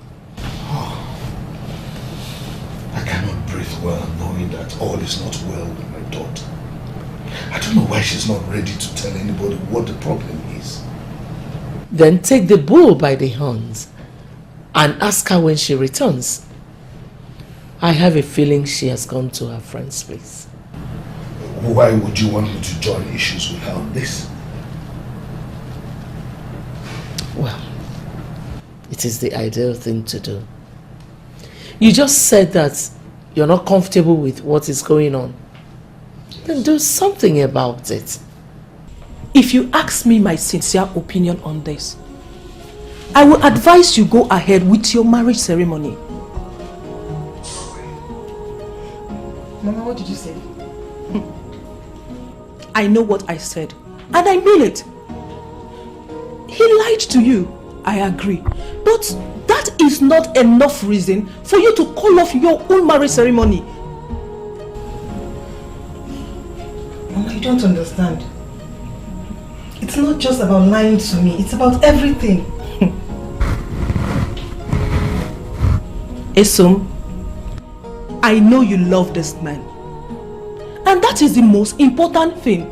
I cannot breathe well knowing that all is not well with my daughter. I don't know why she's not ready to tell anybody what the problem is. Then take the bull by the horns and ask her when she returns. I have a feeling she has gone to her friend's place. Why would you want me to join issues with her on this? Well, it is the ideal thing to do. You just said that you're not comfortable with what is going on. Then do something about it. If you ask me my sincere opinion on this, I will advise you go ahead with your marriage ceremony. Mama, what did you say? I know what I said, and I mean it. He lied to you, I agree. But that is not enough reason for you to call off your own marriage ceremony. Mama, you don't understand. It's not just about lying to me, it's about everything. Esum, I know you love this man. And that is the most important thing.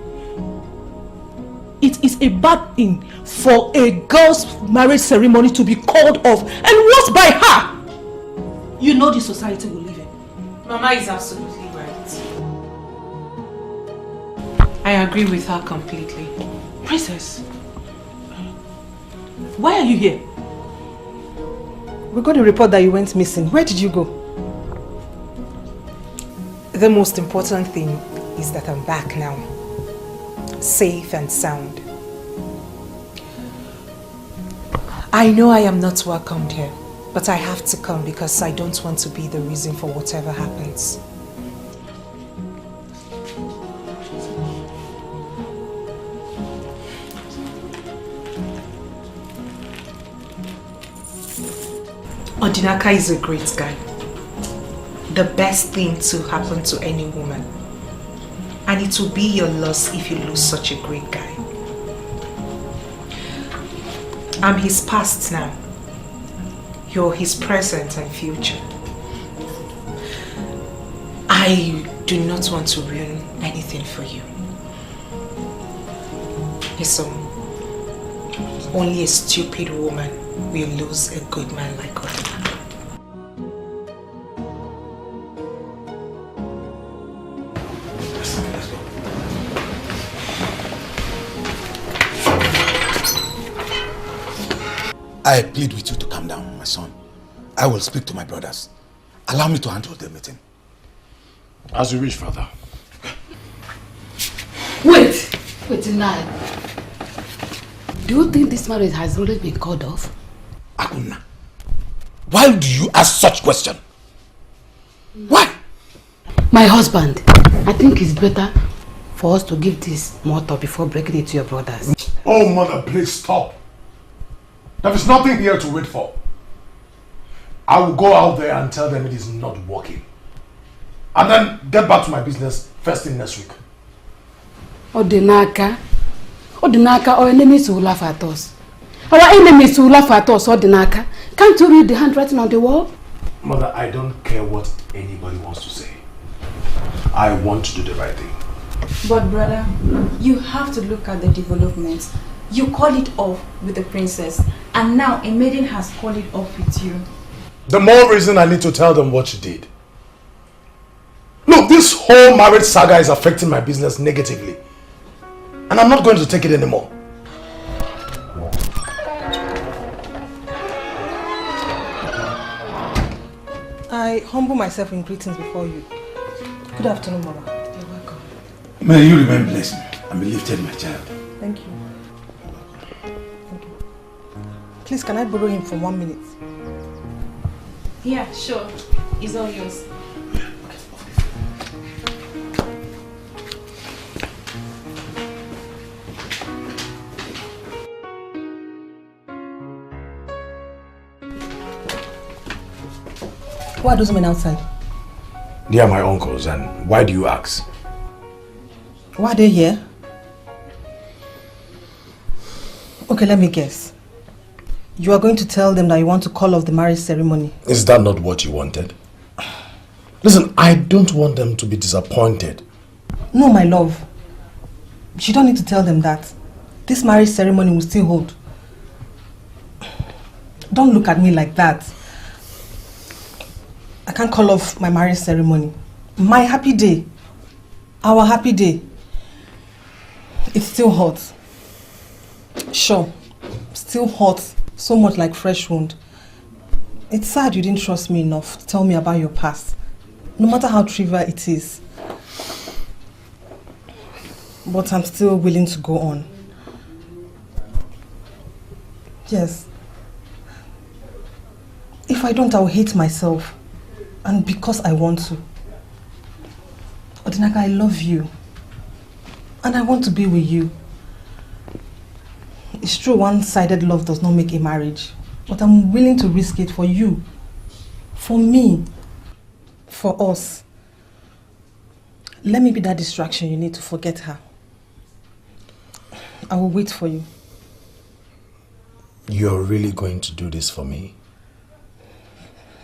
It is a bad thing for a girl's marriage ceremony to be called off, and worse by her. You know the society we live in. Mama is absolutely right. I agree with her completely. Princess, why are you here? We got a report that you went missing. Where did you go? The most important thing is that I'm back now. Safe and sound. I know I am not welcomed here, but I have to come because I don't want to be the reason for whatever happens. Odinaka is a great guy. The best thing to happen to any woman. And it will be your loss if you lose such a great guy. I'm his past now. You're his present and future. I do not want to ruin anything for you. So, only a stupid woman will lose a good man like Odinaka. I plead with you to calm down, my son. I will speak to my brothers. Allow me to handle the meeting. As you wish, father. Wait now. Do you think this marriage has already been called off? Akuna, why do you ask such question? Why? My husband, I think it's better for us to give this more thought before breaking it to your brothers. Oh, mother, please stop. There is nothing here to wait for. I will go out there and tell them it is not working. And then get back to my business first thing next week. Odinaka, our enemies will laugh at us. Our enemies will laugh at us, Odinaka. Can't you read the handwriting on the wall? Mother, I don't care what anybody wants to say. I want to do the right thing. But brother, you have to look at the developments. You call it off with the princess, and now a maiden has called it off with you. The more reason I need to tell them what she did. Look, this whole marriage saga is affecting my business negatively. And I'm not going to take it anymore. I humble myself in greetings before you. Good afternoon, Mama. You're welcome. May you remain blessed and be lifted, my child. Thank you. Please, can I borrow him for 1 minute? Yeah, sure. It's all yours. Who are those men outside? They are my uncles, and why do you ask? Why are they here? Okay, let me guess. You are going to tell them that you want to call off the marriage ceremony. Is that not what you wanted? Listen, I don't want them to be disappointed. No, my love. You don't need to tell them that. This marriage ceremony will still hold. Don't look at me like that. I can't call off my marriage ceremony. My happy day. Our happy day. It's still hot. Sure. Still hot. So much like fresh wound. It's sad you didn't trust me enough to tell me about your past. No matter how trivial it is. But I'm still willing to go on. Yes. If I don't, I'll hate myself. And because I want to. Odinaka, I love you. And I want to be with you. It's true, one-sided love does not make a marriage. But I'm willing to risk it for you. For me. For us. Let me be that distraction you need to forget her. I will wait for you. You're really going to do this for me?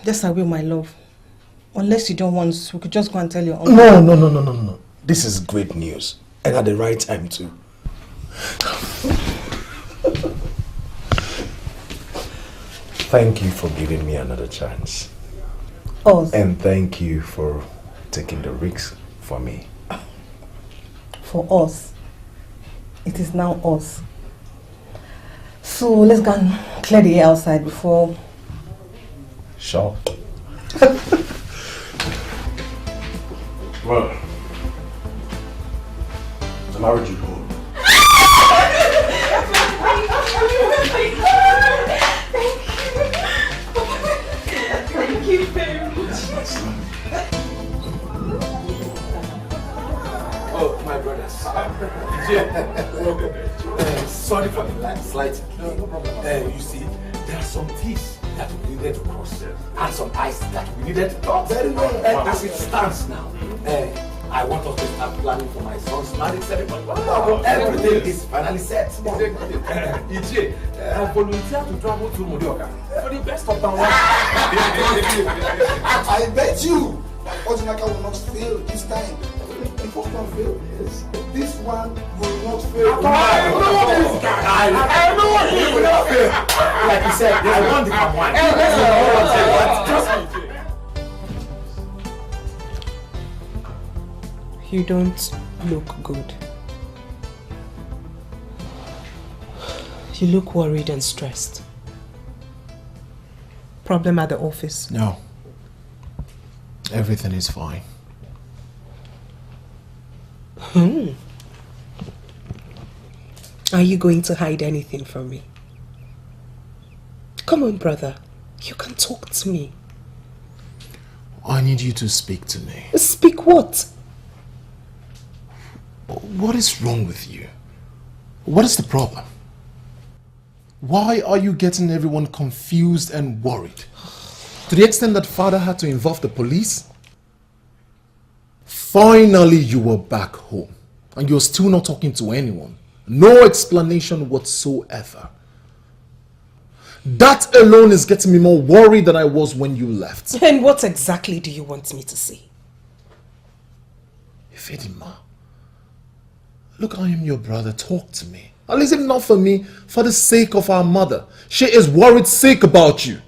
Yes, I will, my love. Unless you don't want, we could just go and tell your uncle. No. This is great news. And at the right time too. Thank you for giving me another chance. Oh. And thank you for taking the risks for me. for us. It is now us. So let's go and clear the air outside before... Sure. Well, the marriage you go. Thank you very much. Oh, my brothers. Sorry for the slight. No problem. You see, there are some things that we needed to cross and some ice that we needed to cross. Very well. And as it stands now, I want us to start planning for my son's marriage ceremony. Everything is finally set. EJ, I volunteer to travel to Morioka for the best of town. I bet you Odinaka will not fail this time. The first one failed. This one will not fail. I know he will not fail. Like you said, I want the cup one. Trust me. You don't look good. You look worried and stressed. Problem at the office? No. Everything is fine. Are you going to hide anything from me? Come on, brother. You can talk to me. I need you to speak to me. Speak what? What is wrong with you? What is the problem? Why are you getting everyone confused and worried? To the extent that father had to involve the police? Finally, you were back home and you're still not talking to anyone. No explanation whatsoever. That alone is getting me more worried than I was when you left. And what exactly do you want me to say? Ifedima, look, I am your brother. Talk to me. At least if not for me, for the sake of our mother. She is worried sick about you.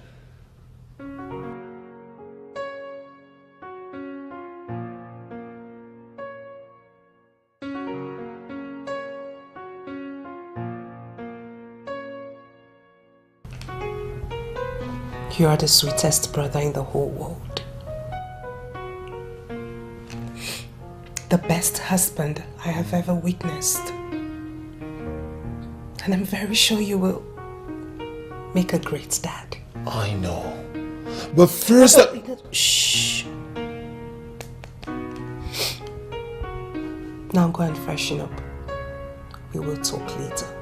You are the sweetest brother in the whole world. The best husband I have ever witnessed. And I'm very sure you will make a great dad. I know. But first... Shh. Now go and freshen up. We will talk later.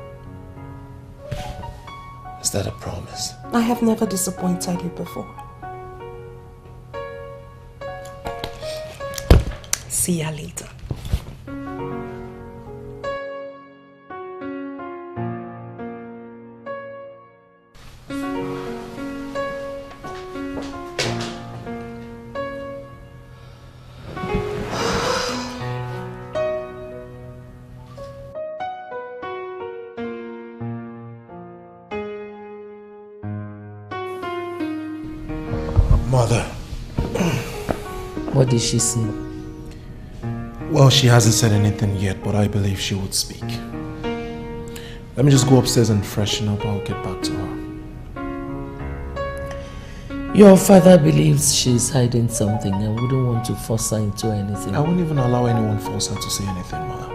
Is that a promise? I have never disappointed you before. See ya later. Mother. What did she say? Well, she hasn't said anything yet, but I believe she would speak. Let me just go upstairs and freshen up. I'll get back to her. Your father believes she's hiding something. I wouldn't want to force her into anything. I won't even allow anyone force her to say anything, Mother.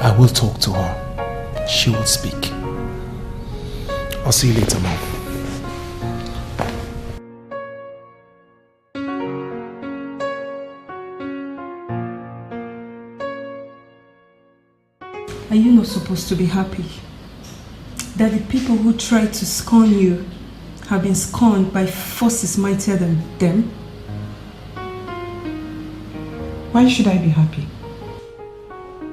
I will talk to her. She will speak. I'll see you later, Mom. Are you not supposed to be happy that the people who tried to scorn you have been scorned by forces mightier than them? Why should I be happy?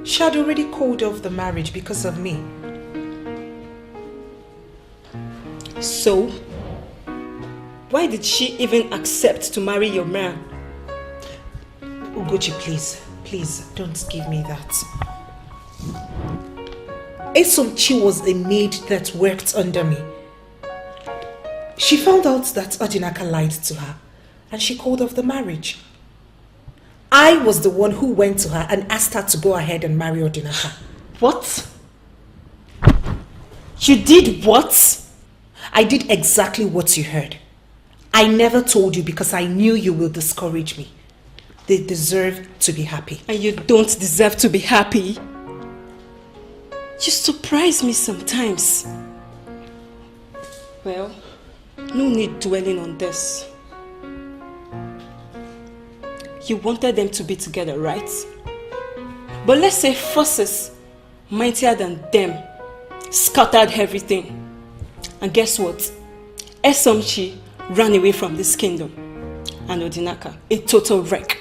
She had already called off the marriage because of me. So, why did she even accept to marry your man? Ugochi, please, don't give me that. Esomchi was a maid that worked under me. She found out that Odinaka lied to her and she called off the marriage. I was the one who went to her and asked her to go ahead and marry Odinaka. What? You did what? I did exactly what you heard. I never told you because I knew you will discourage me. They deserve to be happy. And you don't deserve to be happy. You surprise me sometimes. Well, no need dwelling on this. You wanted them to be together, right? But let's say forces mightier than them scattered everything. And guess what? Esomchi ran away from this kingdom. And Odinaka, a total wreck.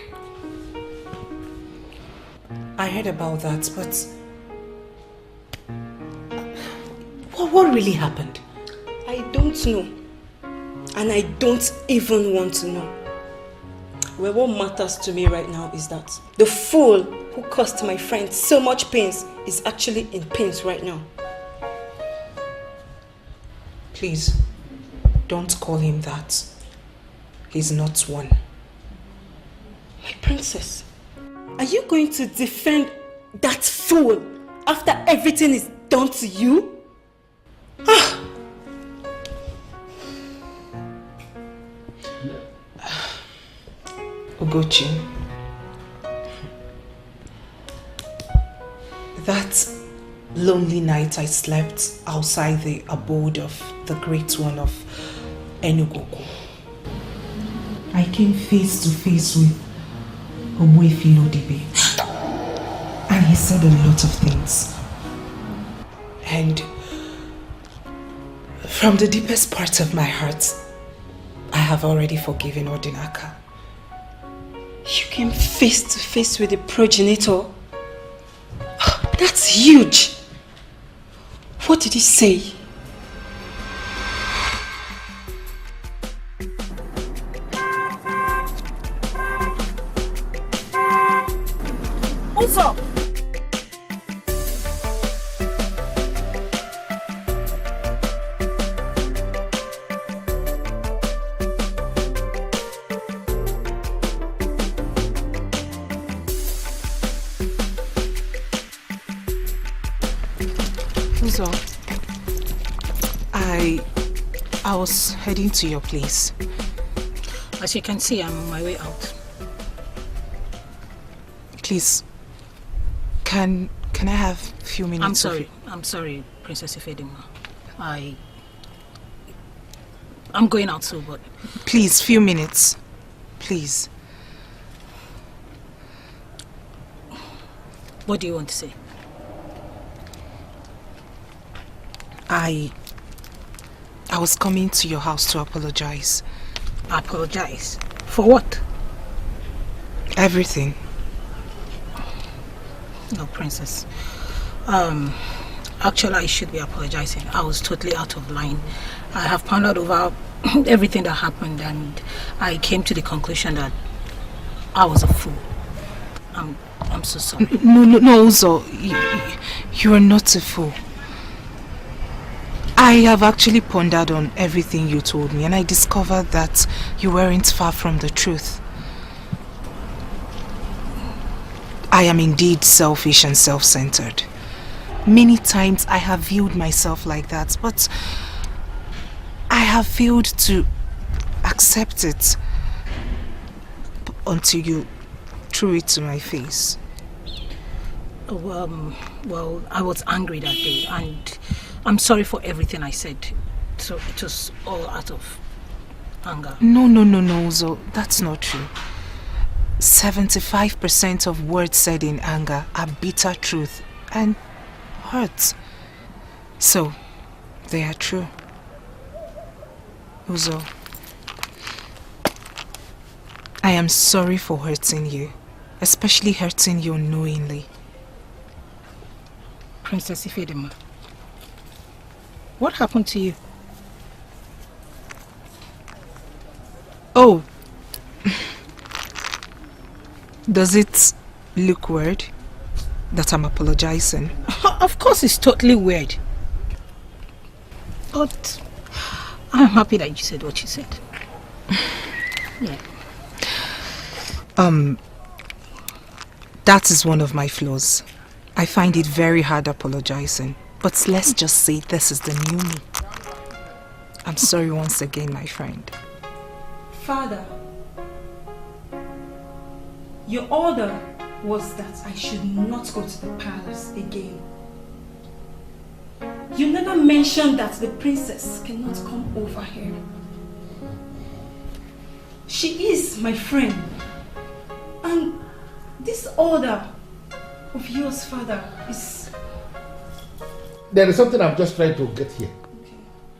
I heard about that, but what really happened? I don't know. And I don't even want to know. Well, what matters to me right now is that the fool who caused my friend so much pains is actually in pains right now. Please, don't call him that. He's not one. My princess, are you going to defend that fool after everything is done to you? Ah! Ugochi, that lonely night I slept outside the abode of the great one of Enugogo, I came face to face with Omuefi Lodibe, and he said a lot of things. And from the deepest part of my heart, I have already forgiven Odinaka. You came face to face with the progenitor? That's huge! What did he say? What's up? Uzo, I was heading to your place. As you can see, I'm on my way out. Please, can I have a few minutes? I'm sorry, Princess Ifedima. I'm going out too, but... Please, few minutes. Please. What do you want to say? I was coming to your house to apologize. Apologize? For what? Everything. No, Princess. Actually, I should be apologizing. I was totally out of line. I have pondered over everything that happened, and I came to the conclusion that I was a fool. I'm so sorry. No, Uzo. You are not a fool. I have actually pondered on everything you told me, and I discovered that you weren't far from the truth. I am indeed selfish and self-centered. Many times I have viewed myself like that, but I have failed to accept it until you threw it to my face. Well, I was angry that day, and I'm sorry for everything I said. So it was all out of anger. No, Uzo. That's not true. 75% of words said in anger are bitter truth and hurt. So, they are true. Uzo, I am sorry for hurting you, especially hurting you unknowingly. Princess Ifedima, what happened to you? Oh. Does it look weird that I'm apologizing? Of course it's totally weird. But I'm happy that you said what you said. Yeah. That is one of my flaws. I find it very hard apologizing. But let's just say this is the new me. I'm sorry once again, my friend. Father, your order was that I should not go to the palace again. You never mentioned that the princess cannot come over here. She is my friend. And this order of yours, Father, is... There is something I'm just trying to get here.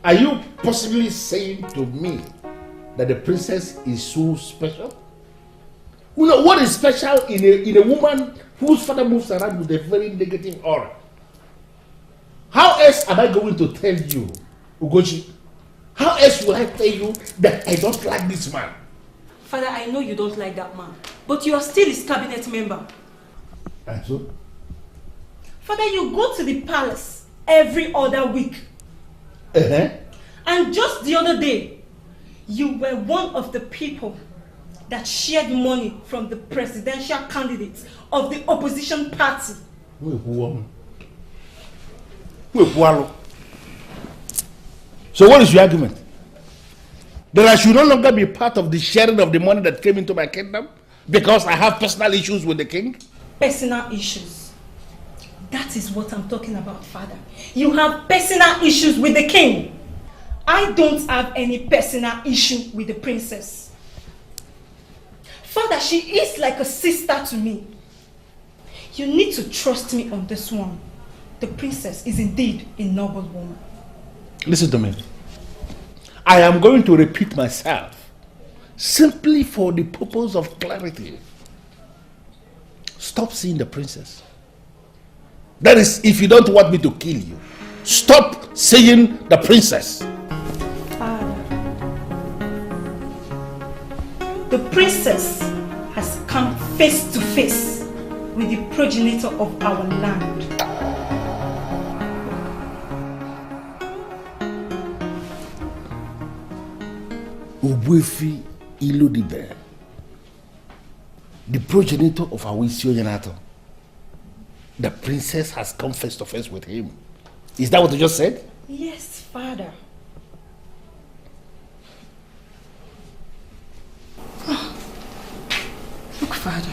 Are you possibly saying to me that the princess is so special? You know, what is special in a woman whose father moves around with a very negative aura? How else am I going to tell you, Ugochi? How else will I tell you that I don't like this man? Father, I know you don't like that man, but you are still his cabinet member. And so? Father, you go to the palace every other week. And just the other day, you were one of the people that shared money from the presidential candidates of the opposition party. So what is your argument? That I should no longer be part of the sharing of the money that came into my kingdom because I have personal issues with the king? Personal issues. That is what I'm talking about, Father. You have personal issues with the king. I don't have any personal issue with the princess. Father, she is like a sister to me. You need to trust me on this one. The princess is indeed a noble woman. Listen to me. I am going to repeat myself simply for the purpose of clarity. Stop seeing the princess. That is, if you don't want me to kill you, stop seeing the princess. The princess has come face to face with the progenitor of our land. Ubuefi Ilodibe, the progenitor of our Yanato. The princess has come face to face with him. Is that what you just said? Yes, Father. Look, Father.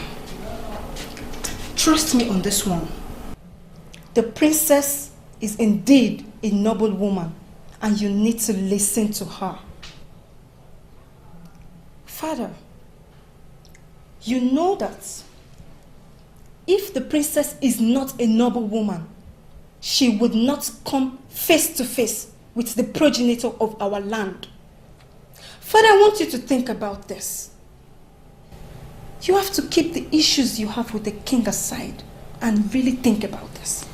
Trust me on this one. The princess is indeed a noble woman, and you need to listen to her. Father, you know that if the princess is not a noble woman, she would not come face to face with the progenitor of our land. Father, I want you to think about this. You have to keep the issues you have with the king aside and really think about this.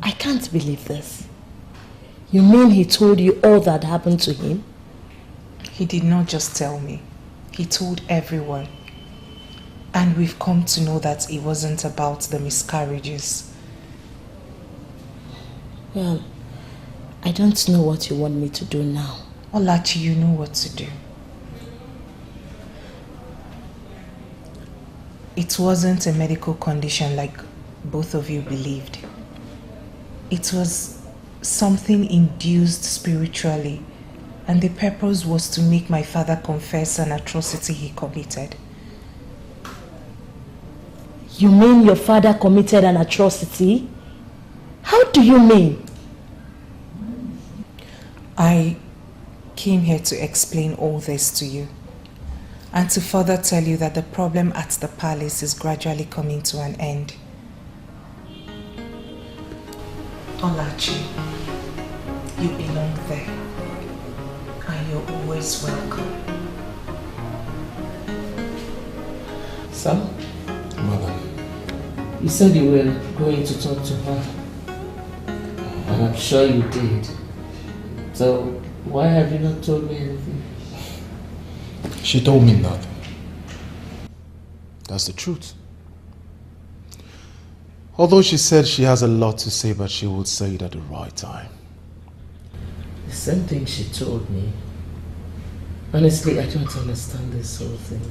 I can't believe this. You mean he told you all that happened to him? He did not just tell me. He told everyone. And we've come to know that it wasn't about the miscarriages. Well, I don't know what you want me to do now. Olachi, you know what to do. It wasn't a medical condition like both of you believed. It was something induced spiritually, and the purpose was to make my father confess an atrocity he committed. You mean your father committed an atrocity? How do you mean? I came here to explain all this to you, and to further tell you that the problem at the palace is gradually coming to an end. Olachi, you belong there, and you're always welcome. Sam? Mother. You said you were going to talk to her, and I'm sure you did. So, why have you not told me anything? She told me nothing. That's the truth. Although she said she has a lot to say, but she would say it at the right time. The same thing she told me. Honestly, I don't understand this whole thing.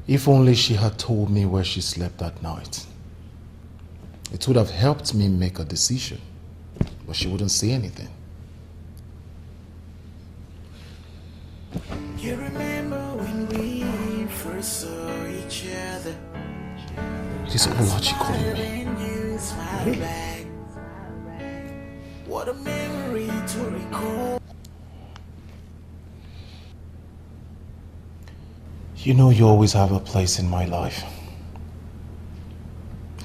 If only she had told me where she slept that night. It would have helped me make a decision. But she wouldn't say anything. You remember when we first saw each other? It is Olachi calling me. What a memory to recall. You know you always have a place in my life.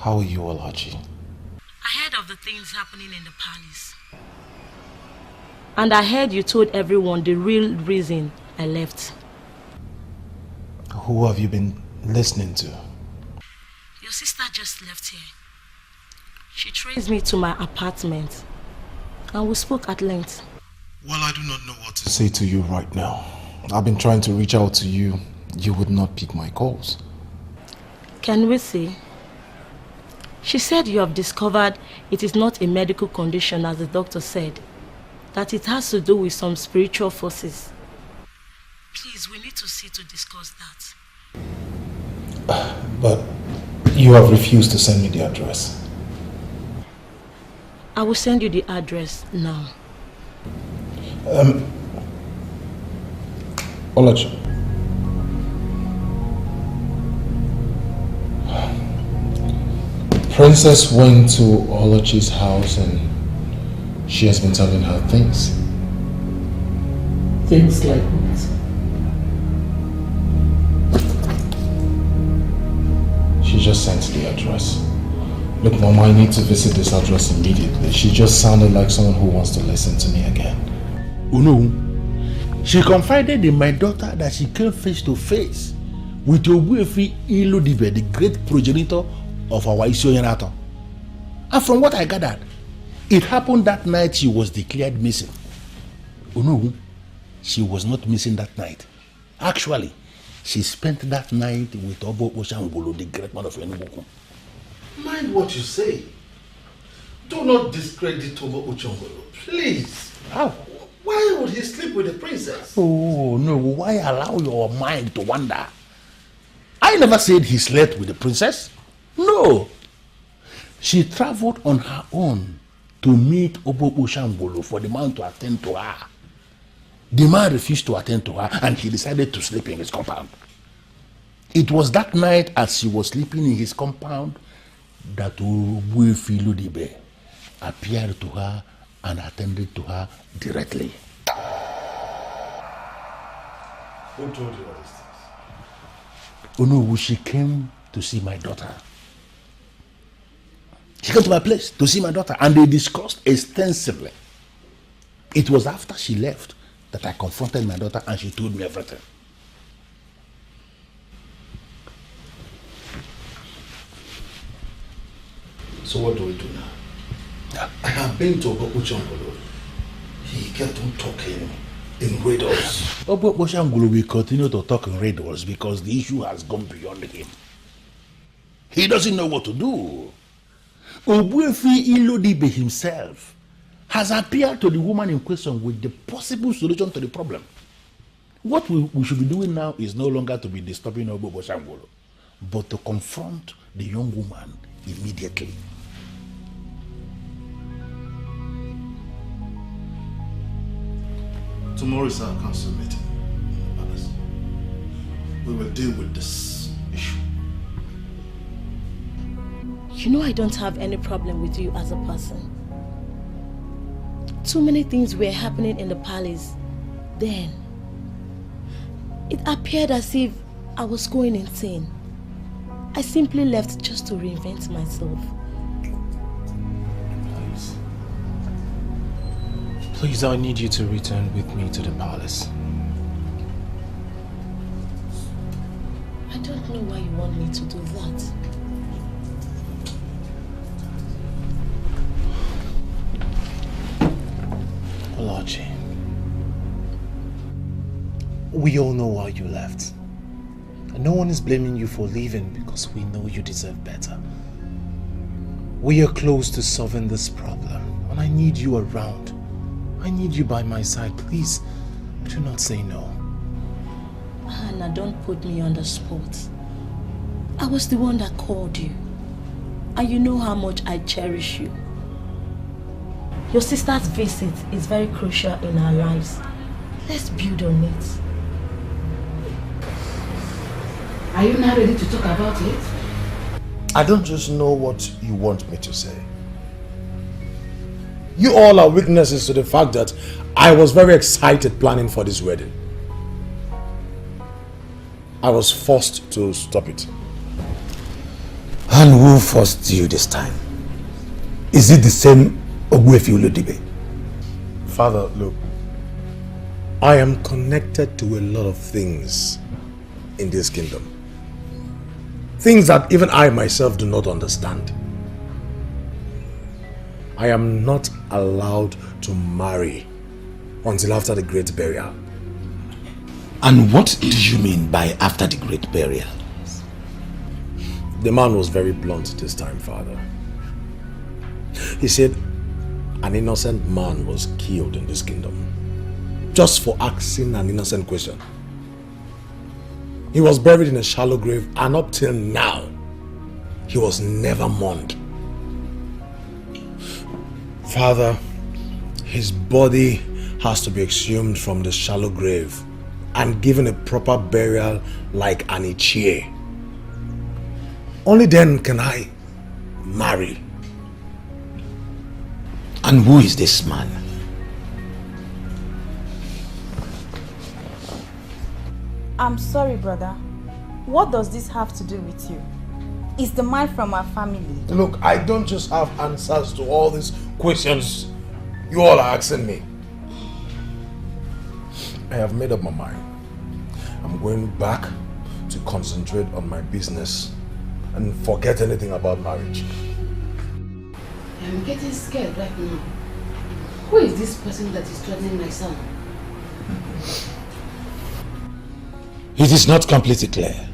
How are you, Olachi? I heard of the things happening in the palace. And I heard you told everyone the real reason I left. Who have you been listening to? Your sister just left here. She traced me to my apartment. And we spoke at length. Well, I do not know what to say to you right now. I've been trying to reach out to you. You would not pick my calls. Can we see? She said you have discovered it is not a medical condition, as the doctor said. That it has to do with some spiritual forces. Please, we need to see to discuss that. But you have refused to send me the address. I will send you the address now. Olachi. Princess went to Olachi's house and she has been telling her things. Things like what? She just sent the address. Look, Mama, I need to visit this address immediately. She just sounded like someone who wants to listen to me again. Unu, she confided in my daughter that she came face to face with Ogbuefi Iludibe, the great progenitor of our Isioyanato. And from what I gathered, it happened that night she was declared missing. Unu, she was not missing that night. Actually, she spent that night with Obo Oshangolo, the great man of Enugu. Mind what you say. Do not discredit Obo Ochongolo, please. How? Why would he sleep with the princess? Oh, no. Why allow your mind to wander? I never said he slept with the princess. No. She traveled on her own to meet Obo Oshangolo for the man to attend to her. The man refused to attend to her and he decided to sleep in his compound. It was that night as she was sleeping in his compound that Ogbuefi Iludibe appeared to her and attended to her directly. Who told you all these things? Oh no, she came to see my daughter. She came to my place to see my daughter and they discussed extensively. It was after she left that I confronted my daughter and she told me everything. So what do we do now? I have been to Obo Ochongolo. He kept on talking in riddles. Obo Ochongolo will continue to talk in riddles because the issue has gone beyond him. He doesn't know what to do. Ogbuefi Iludibe himself has appeared to the woman in question with the possible solution to the problem. What we should be doing now is no longer to be disturbing Obo Ochongolo, but to confront the young woman immediately. Tomorrow is our council meeting in the palace. We will deal with this issue. You know I don't have any problem with you as a person. Too many things were happening in the palace then. It appeared as if I was going insane. I simply left just to reinvent myself. Please, I need you to return with me to the palace. I don't know why you want me to do that. Olachi, we all know why you left. And no one is blaming you for leaving because we know you deserve better. We are close to solving this problem and I need you around. I need you by my side. Please, do not say no. Hannah, don't put me on the spot. I was the one that called you. And you know how much I cherish you. Your sister's visit is very crucial in our lives. Let's build on it. Are you now ready to talk about it? I don't just know what you want me to say. You all are witnesses to the fact that I was very excited planning for this wedding. I was forced to stop it. And who forced you this time? Is it the same Ogbuefi Olodibe? Father, look, I am connected to a lot of things in this kingdom. Things that even I myself do not understand. I am not allowed to marry until after the great burial. And what do you mean by after the great burial? The man was very blunt this time, Father. He said an innocent man was killed in this kingdom just for asking an innocent question. He was buried in a shallow grave, and up till now, he was never mourned. Father, his body has to be exhumed from the shallow grave and given a proper burial like an Ichie. Only then can I marry. And who is this man? I'm sorry, brother. What does this have to do with you? Is the man from our family? Look, I don't just have answers to all these questions you all are asking me. I have made up my mind. I'm going back to concentrate on my business and forget anything about marriage. I'm getting scared right now. Who is this person that is threatening my son? It is not completely clear,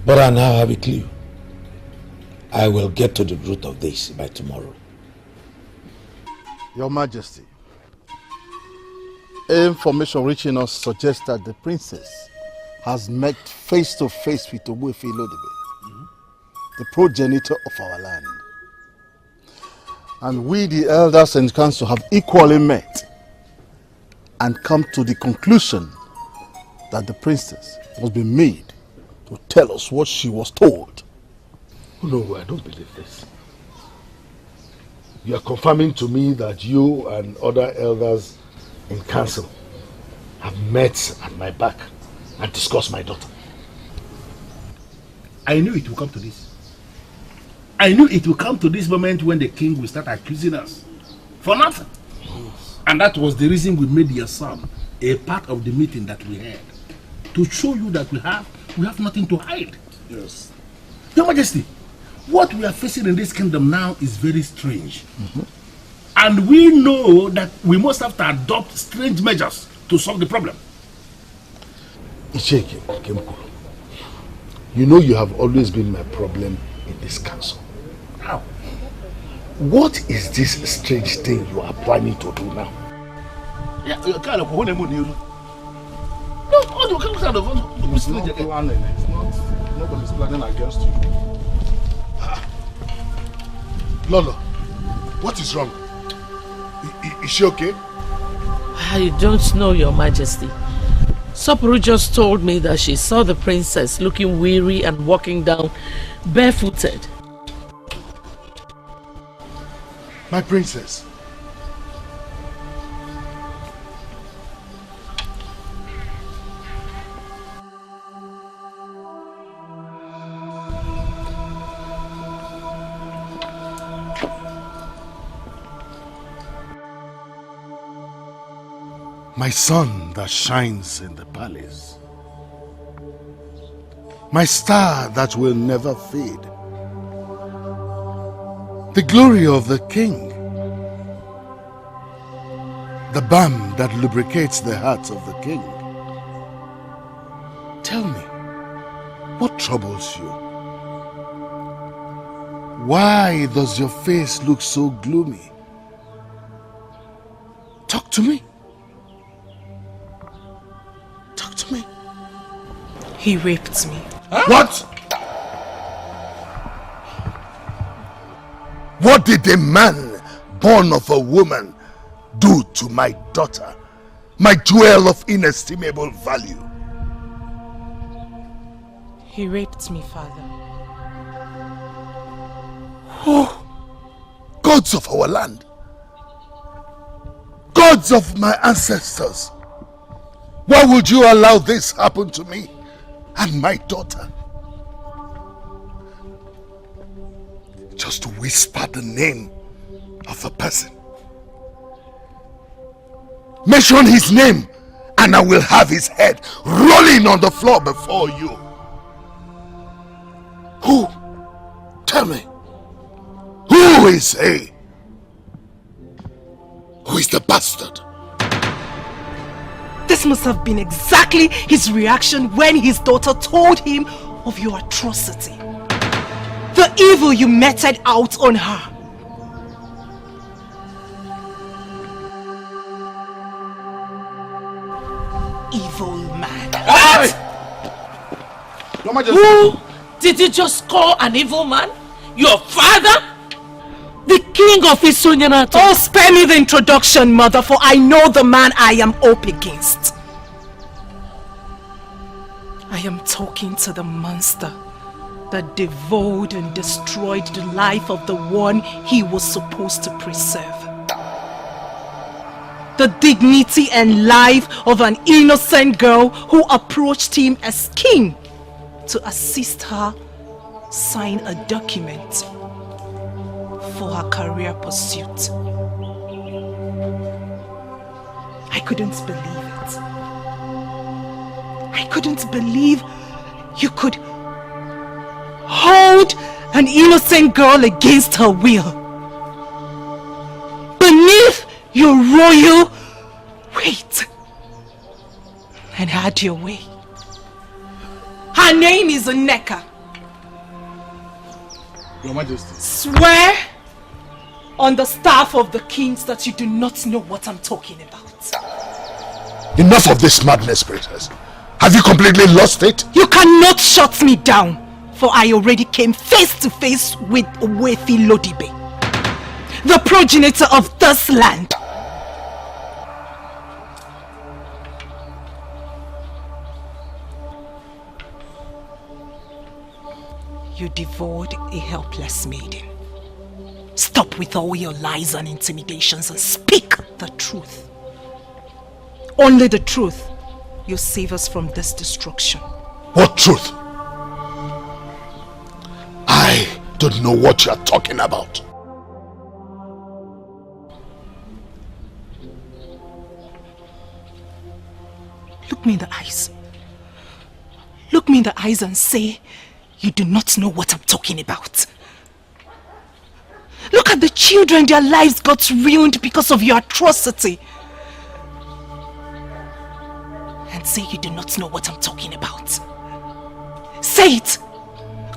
but I now have a clue. I will get to the root of this by tomorrow. Your Majesty, information reaching us suggests that the princess has met face to face with Ogbuefi Olodibe, the progenitor of our land. And we, the elders and council, have equally met and come to the conclusion that the princess must be made to tell us what she was told. No, I don't believe this. You are confirming to me that you and other elders in council have met at my back and discussed my daughter. I knew it would come to this. I knew it would come to this moment when the king will start accusing us for nothing. And that was the reason we made your son a part of the meeting that we had, to show you that we have nothing to hide. Yes. Your Majesty, what we are facing in this kingdom now is very strange. And we know that we must have to adopt strange measures to solve the problem. Icheke Kemkulu, you know you have always been my problem in this council. How? What is this strange thing you are planning to do now? Yeah, you can't go on. No, you can't say that. It's not planning. It's not. Nobody's planning against you. Lolo, what is wrong? Is she okay? I don't know, Your Majesty. Sopuru just told me that she saw the princess looking weary and walking down barefooted. My princess. My sun that shines in the palace. My star that will never fade. The glory of the king. The balm that lubricates the heart of the king. Tell me, what troubles you? Why does your face look so gloomy? to me. Talk to me. He raped me. Huh? What? What did a man born of a woman do to my daughter, my jewel of inestimable value? He raped me, Father. Oh, gods of our land, gods of my ancestors, why would you allow this happen to me and my daughter? Just to whisper the name of a person. Mention his name and I will have his head rolling on the floor before you. Who? Tell me. Who is he? Who is the bastard? This must have been exactly his reaction when his daughter told him of your atrocity. The evil you meted out on her. Evil man. What? Who did you just call an evil man? Your father? The king of Isonyanato? Oh, spare me the introduction, mother, for I know the man I am up against. I am talking to the monster that devoured and destroyed the life of the one he was supposed to preserve. The dignity and life of an innocent girl who approached him as king to assist her sign a document for her career pursuit. I couldn't believe it. I couldn't believe you could hold an innocent girl against her will. Beneath your royal weight. And had your way. Her name is Nneka. Your Majesty. Swear on the staff of the kings that you do not know what I'm talking about. Enough of this madness, princess. Have you completely lost it? You cannot shut me down, for I already came face to face with Wefi Lodibe, the progenitor of this land. You devoured a helpless maiden. Stop with all your lies and intimidations and speak the truth. Only the truth will save us from this destruction. What truth? I don't know what you're talking about. Look me in the eyes. Look me in the eyes and say you do not know what I'm talking about. Look at the children, their lives got ruined because of your atrocity. And say you do not know what I'm talking about. Say it!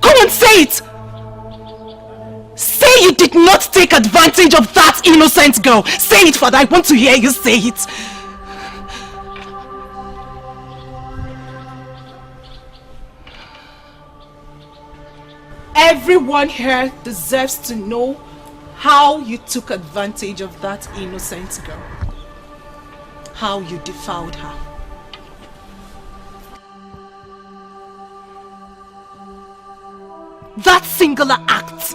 Come on, say it! Say you did not take advantage of that innocent girl. Say it, Father, I want to hear you say it. Everyone here deserves to know how you took advantage of that innocent girl. How you defiled her. That singular act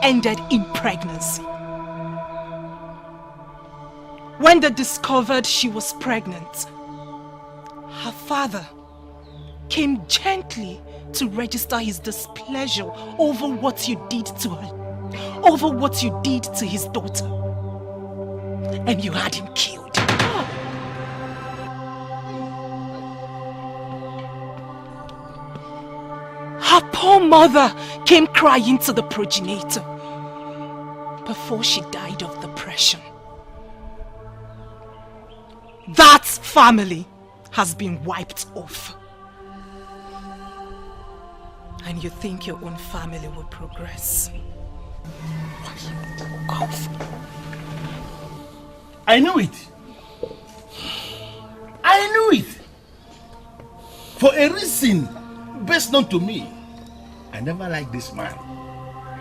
ended in pregnancy. When they discovered she was pregnant, her father came gently to register his displeasure over what you did to her, over what you did to his daughter. And you had him killed. Her poor mother came crying to the progenitor before she died of depression. That family has been wiped off. And you think your own family will progress. I knew it. I knew it. For a reason best known to me, I never liked this man.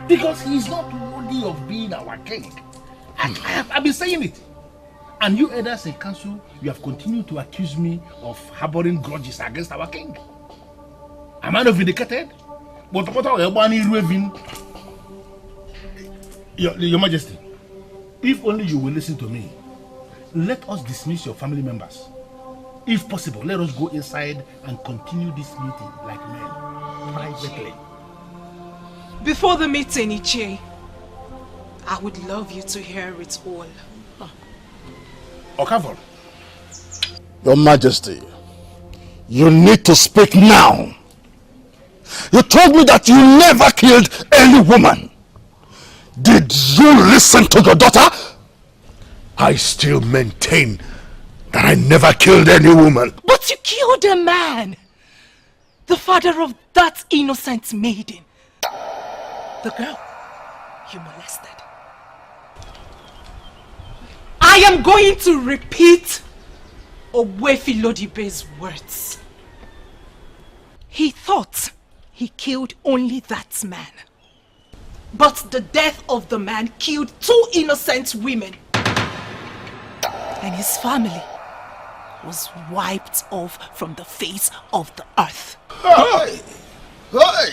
Because he is not worthy of being our king. I've been saying it. And you elders in council, you have continued to accuse me of harboring grudges against our king. Am I not vindicated? But what are you? Your Majesty, if only you will listen to me, let us dismiss your family members. If possible, let us go inside and continue this meeting like men, privately. Before the meeting, Ichie, I would love you to hear it all. Okafor. Your Majesty, you need to speak now. You told me that you never killed any woman. Did you listen to your daughter? I still maintain that I never killed any woman. But you killed a man. The father of that innocent maiden. The girl you molested. I am going to repeat Owefi Lodibe's words. He thought he killed only that man. But the death of the man killed 2 innocent women. And his family was wiped off from the face of the earth. Hey! Hey!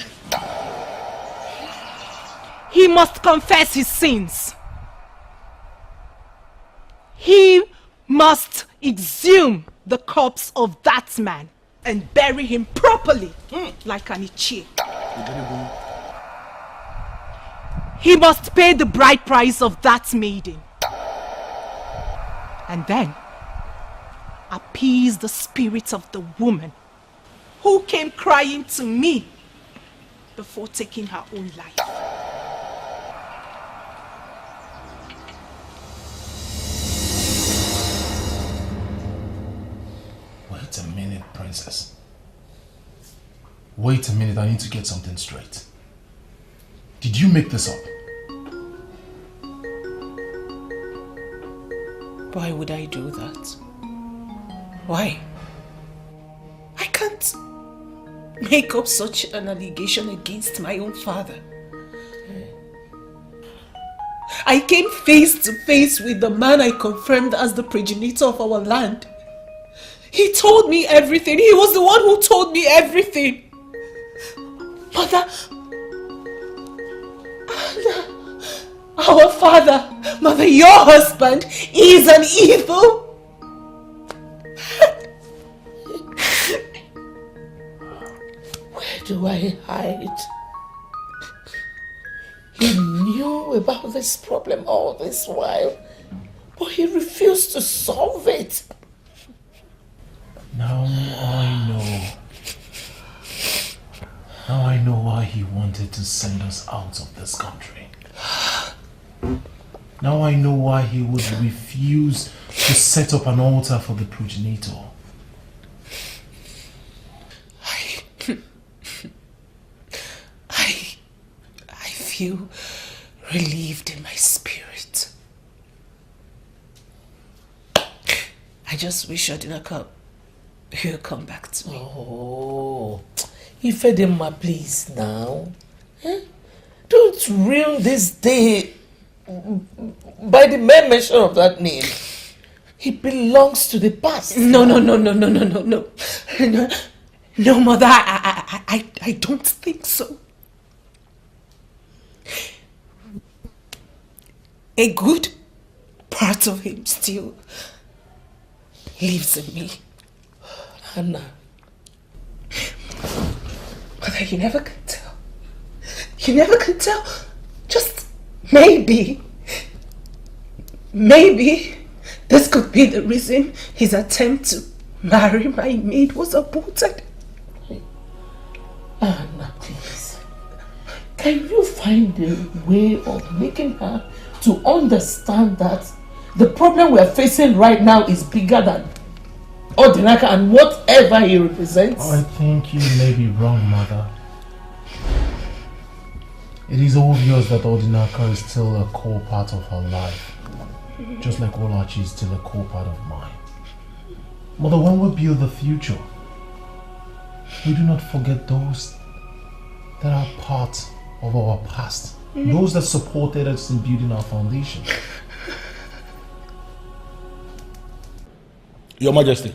He must confess his sins. He must exhume the corpse of that man and bury him properly, like an Ichie. He must pay the bride price of that maiden. And then appease the spirit of the woman who came crying to me before taking her own life. Wait a minute, Princess. Wait a minute, I need to get something straight. Did you make this up? Why would I do that? Why? I can't make up such an allegation against my own father. I came face to face with the man I confirmed as the progenitor of our land. He told me everything. He was the one who told me everything. Mother, our father, Mother, your husband is an evil. Where do I hide? He knew about this problem all this while, but he refused to solve it. Now I know. Now I know why he wanted to send us out of this country. Now I know why he would refuse to set up an altar for the progenitor. I feel relieved in my spirit. I just wish Odinaka will come back to me. Oh, Ifedema, please now. Don't ruin this day by the mere mention of that name. He belongs to the past. No, Mother, I don't think so. A good part of him still lives in me. Anna. Mother, you never can tell. You never can tell. Just maybe this could be the reason his attempt to marry my maid was aborted. Anna, please. Can you find a way of making her to understand that the problem we're facing right now is bigger than Odinaka and whatever he represents? I think you may be wrong, Mother. It is obvious that Odinaka is still a core part of her life. Just like Olachi is still a core part of mine. Mother, when we build the future, we do not forget those that are part of our past. Those that supported us in building our foundation. Your Majesty,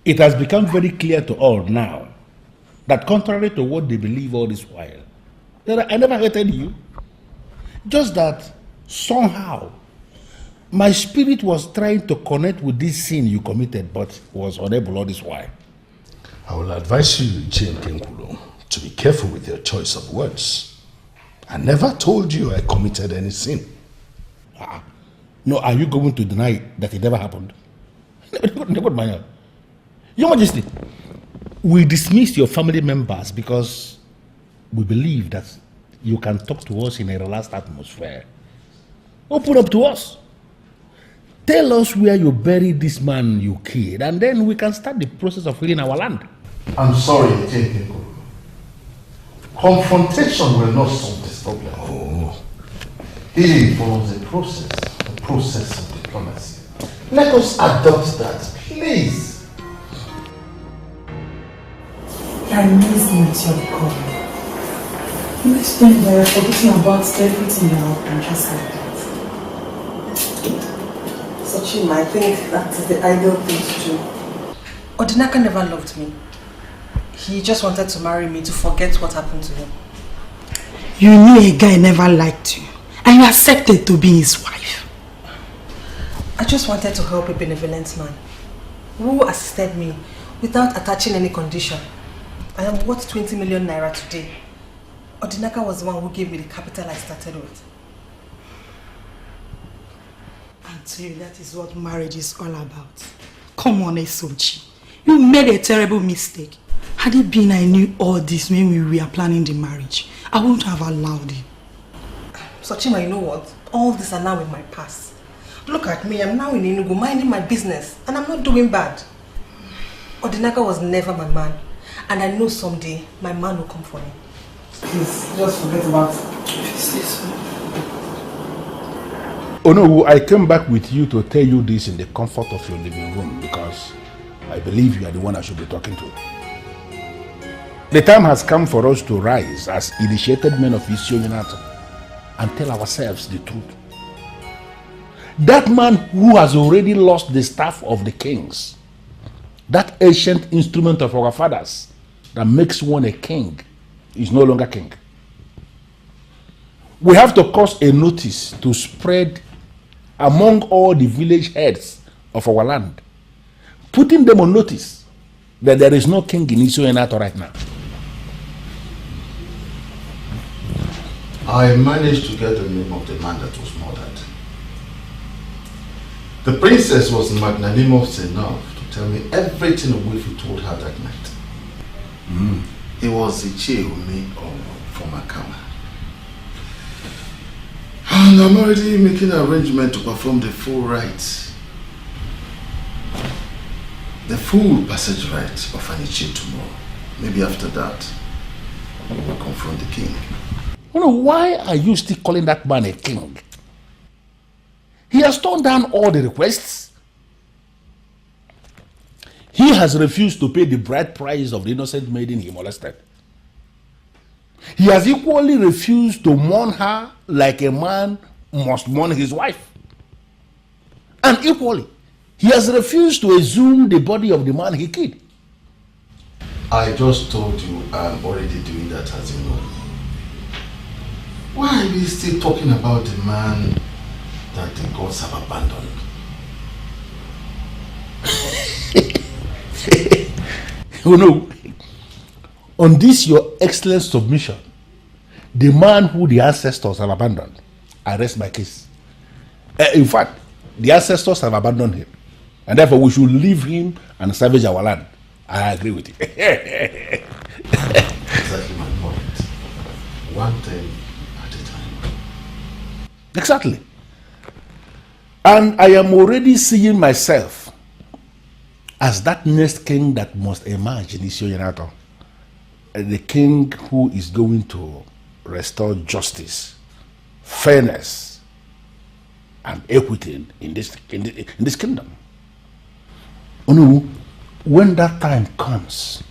it has become very clear to all now that contrary to what they believe all this while, that I never hated you. Just that somehow my spirit was trying to connect with this sin you committed but was unable all this while. I will advise you, Jane Kenkulo, to be careful with your choice of words. I never told you I committed any sin. No, are you going to deny that it never happened? Your Majesty, we dismiss your family members because we believe that you can talk to us in a relaxed atmosphere. Open up to us. Tell us where you buried this man you killed, and then we can start the process of healing our land. I'm sorry, Jane Kenkulo. Confrontation will not solve this problem. Oh. It involves a process of diplomacy. Let us adopt that, please. I miss Mature calling. Next time they are forgetting about everything now and just like that. So Chima, I think that is the ideal thing to do. Odinaka never loved me. He just wanted to marry me to forget what happened to him. You knew a guy never liked you and you accepted to be his wife. I just wanted to help a benevolent man who assisted me without attaching any condition. I am worth 20 million naira today. Odinaka was the one who gave me the capital I started with. And to you, that is what marriage is all about. Come on, Esochi. You made a terrible mistake. Had it been I knew all this when we were planning the marriage, I wouldn't have allowed it. So Chima, you know what? All these are now in my past. Look at me, I'm now in Enugu minding my business and I'm not doing bad. Odinaka was never my man and I know someday my man will come for me. Please, just forget about this. Oh no, I came back with you to tell you this in the comfort of your living room because I believe you are the one I should be talking to. The time has come for us to rise as initiated men of Isio and tell ourselves the truth. That man who has already lost the staff of the kings, that ancient instrument of our fathers that makes one a king, is no longer king. We have to cause a notice to spread among all the village heads of our land, putting them on notice that there is no king in Isio right now. I managed to get the name of the man that was murdered. The princess was magnanimous enough to tell me everything of which we told her that night. He was Ichihumi from Akama. And I'm already making an arrangement to perform the full rites. The full passage rite of Anichi tomorrow. Maybe after that, we will confront the king. Why are you still calling that man a king? He has turned down all the requests. He has refused to pay the bride price of the innocent maiden he molested. He has equally refused to mourn her like a man must mourn his wife. And equally, he has refused to exhume the body of the man he killed. I just told you I'm already doing that, as you know. Why are we still talking about the man that the gods have abandoned? On this your excellent submission, the man who the ancestors have abandoned, I rest my case. In fact, the ancestors have abandoned him, and therefore we should leave him and salvage our land. I agree with you. Exactly my point. One thing at a time. Exactly. And I am already seeing myself as that next king that must emerge in Isio. The king who is going to restore justice, fairness, and equity in this kingdom. Onu, when that time comes,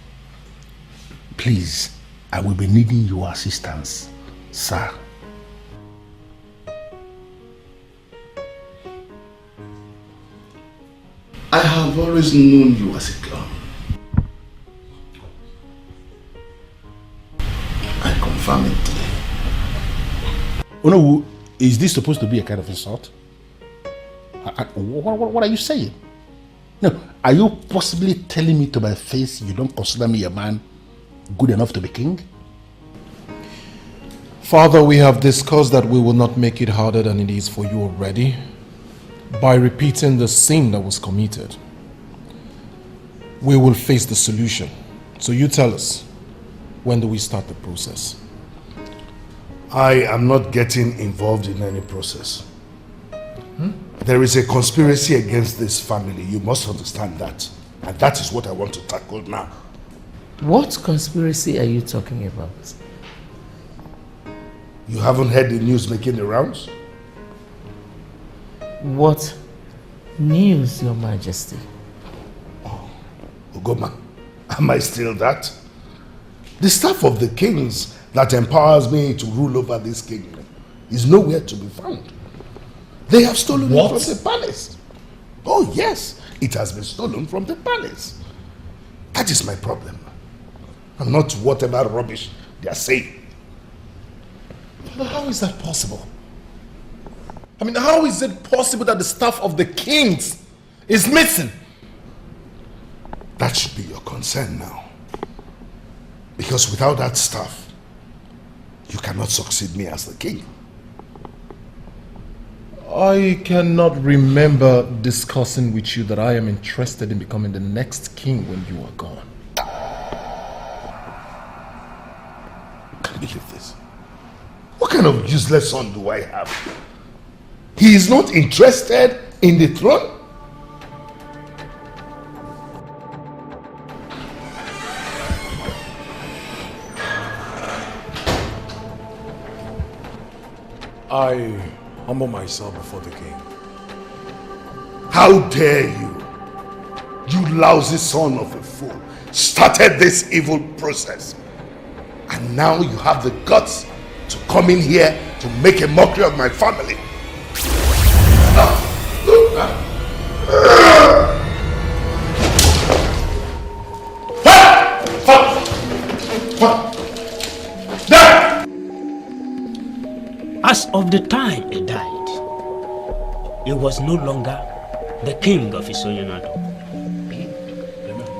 please, I will be needing your assistance, sir. I have always known you as a clown. I confirm it today. Onu, is this supposed to be a kind of insult? What are you saying? No, are you possibly telling me to my face you don't consider me a man good enough to be king? Father, we have discussed that we will not make it harder than it is for you already by repeating the sin that was committed. We will face the solution. So you tell us, when do we start the process? I am not getting involved in any process. There is a conspiracy against this family. You must understand that. And that is what I want to tackle now. What conspiracy are you talking about? You haven't heard the news making the rounds? What news, Your Majesty? Ugoma, am I still that? The staff of the kings that empowers me to rule over this kingdom is nowhere to be found. They have stolen it from the palace. Oh yes, it has been stolen from the palace. That is my problem. And not whatever rubbish they are saying. But how is that possible? I mean, how is it possible that the staff of the kings is missing? That should be your concern now. Because without that staff, you cannot succeed me as the king. I cannot remember discussing with you that I am interested in becoming the next king when you are gone. Can you believe this? What kind of useless son do I have? He is not interested in the throne? I humble myself before the king. How dare you? You lousy son of a fool started this evil process. And now you have the guts to come in here to make a mockery of my family. As of the time he died, he was no longer the king of Isoyanato.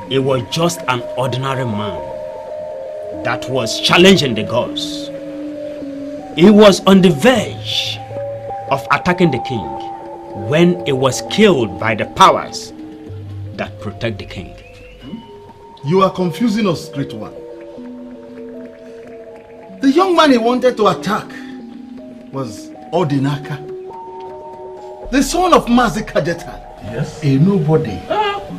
He was just an ordinary man that was challenging the gods. He was on the verge of attacking the king when he was killed by the powers that protect the king. You are confusing us, great one. The young man he wanted to attack was Odinaka, the son of Mazi Kajetan. Yes. A nobody.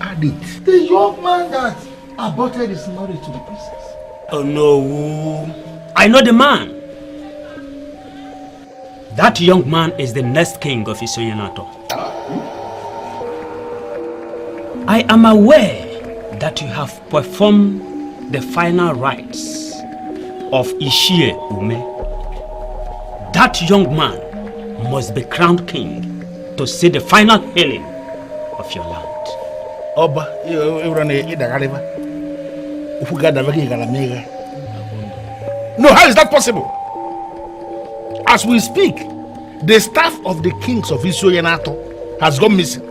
Edet. The young man that aborted his marriage to the princess. Oh no, I know the man. That young man is the next king of Isoyanato. I am aware that you have performed the final rites of Ishie Ume. That young man must be crowned king to see the final healing of your land. No, how is that possible? As we speak, the staff of the kings of Isoyanato has gone missing.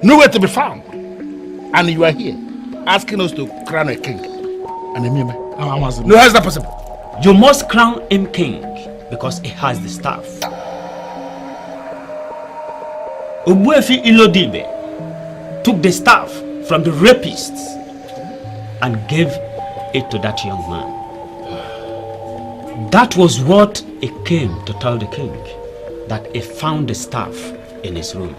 Nowhere to be found. And you are here asking us to crown a king. No, how is that possible? You must crown him king because he has the staff. Ubuefi Ilodibe took the staff from the rapists and gave it to that young man. That was what he came to tell the king, that he found the staff in his room.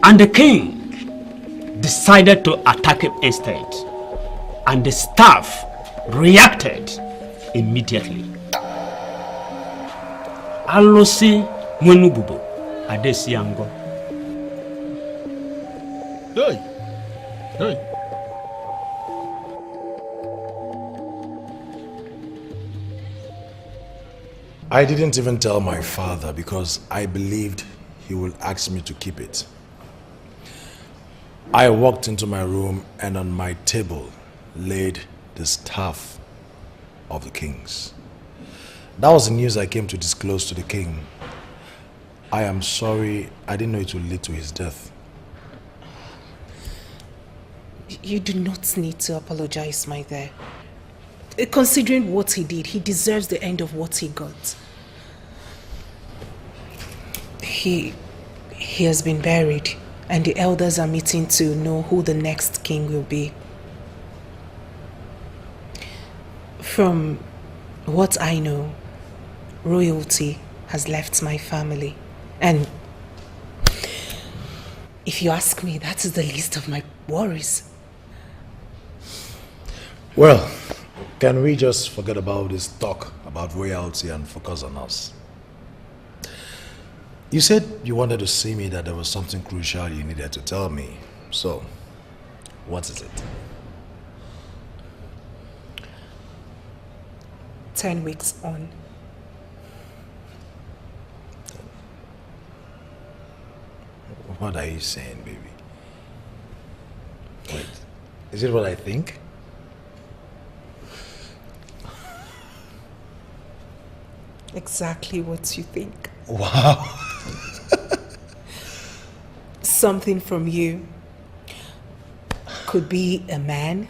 And the king decided to attack him instead. And the staff reacted immediately. Alosi Mwenububo Adesiango. Hey! Hey! I didn't even tell my father because I believed he would ask me to keep it. I walked into my room and on my table laid the staff of the kings. That was the news I came to disclose to the king. I am sorry, I didn't know it would lead to his death. You do not need to apologize, my dear. Considering what he did, he deserves the end of what he got. He has been buried, and the elders are meeting to know who the next king will be. From what I know, royalty has left my family. And if you ask me, that is the least of my worries. Well, can we just forget about this talk about royalty and focus on us? You said you wanted to see me, that there was something crucial you needed to tell me. So, what is it? 10 weeks on. What are you saying, baby? Wait, is it what I think? Exactly what you think. Wow. Something from you. Could be a man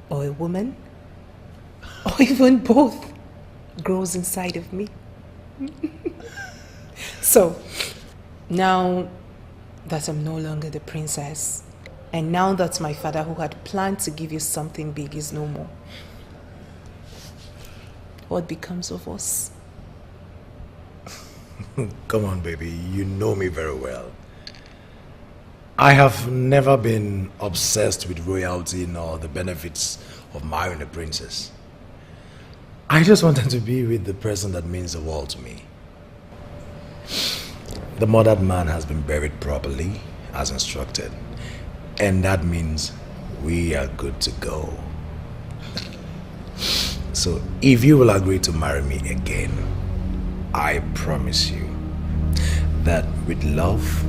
or a woman, or even both, grows inside of me. So, now that I'm no longer the princess, and now that my father who had planned to give you something big is no more, what becomes of us? Come on, baby, you know me very well. I have never been obsessed with royalty nor the benefits of marrying a princess. I just wanted to be with the person that means the world to me. The murdered man has been buried properly, as instructed. And that means we are good to go. So if you will agree to marry me again, I promise you that with love,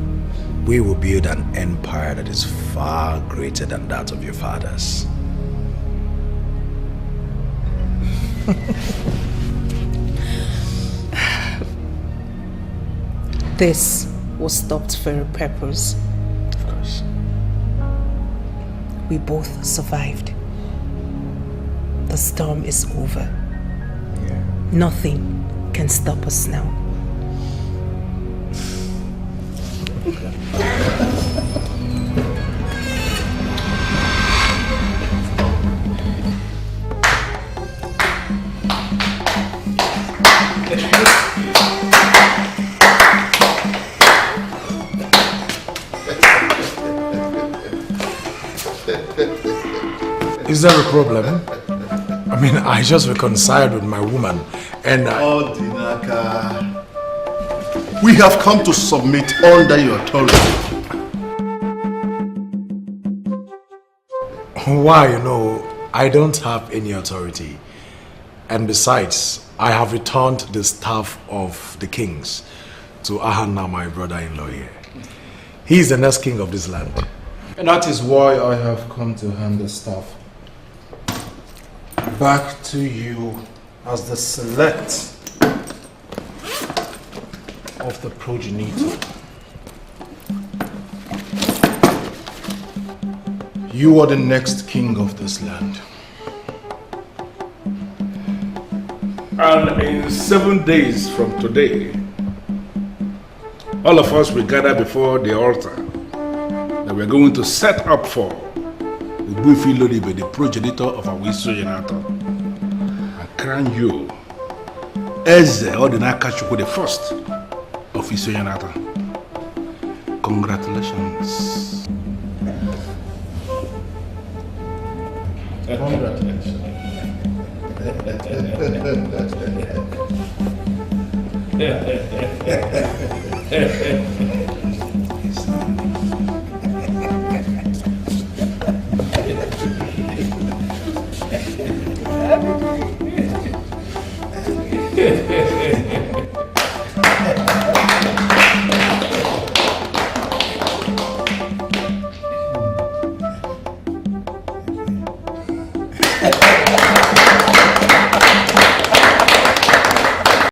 we will build an empire that is far greater than that of your father's. This was stopped for a purpose. Of course. We both survived. The storm is over. Yeah. Nothing can stop us now. Is there a problem? I mean, I just reconciled with my woman and Oh, Dinaka. We have come to submit under your authority. Why? I don't have any authority. And besides, I have returned the staff of the kings to Ahana, my brother-in-law here. He is the next king of this land. And that is why I have come to hand the staff back to you as the select of the progenitor. You are the next king of this land. And in 7 days from today, all of us will gather before the altar that we're going to set up for Ubufi Loribe, the progenitor of our Isoyenato, and crown you Eze Odinakachukwu, the first of Isoyenato. Congratulations. Congratulations.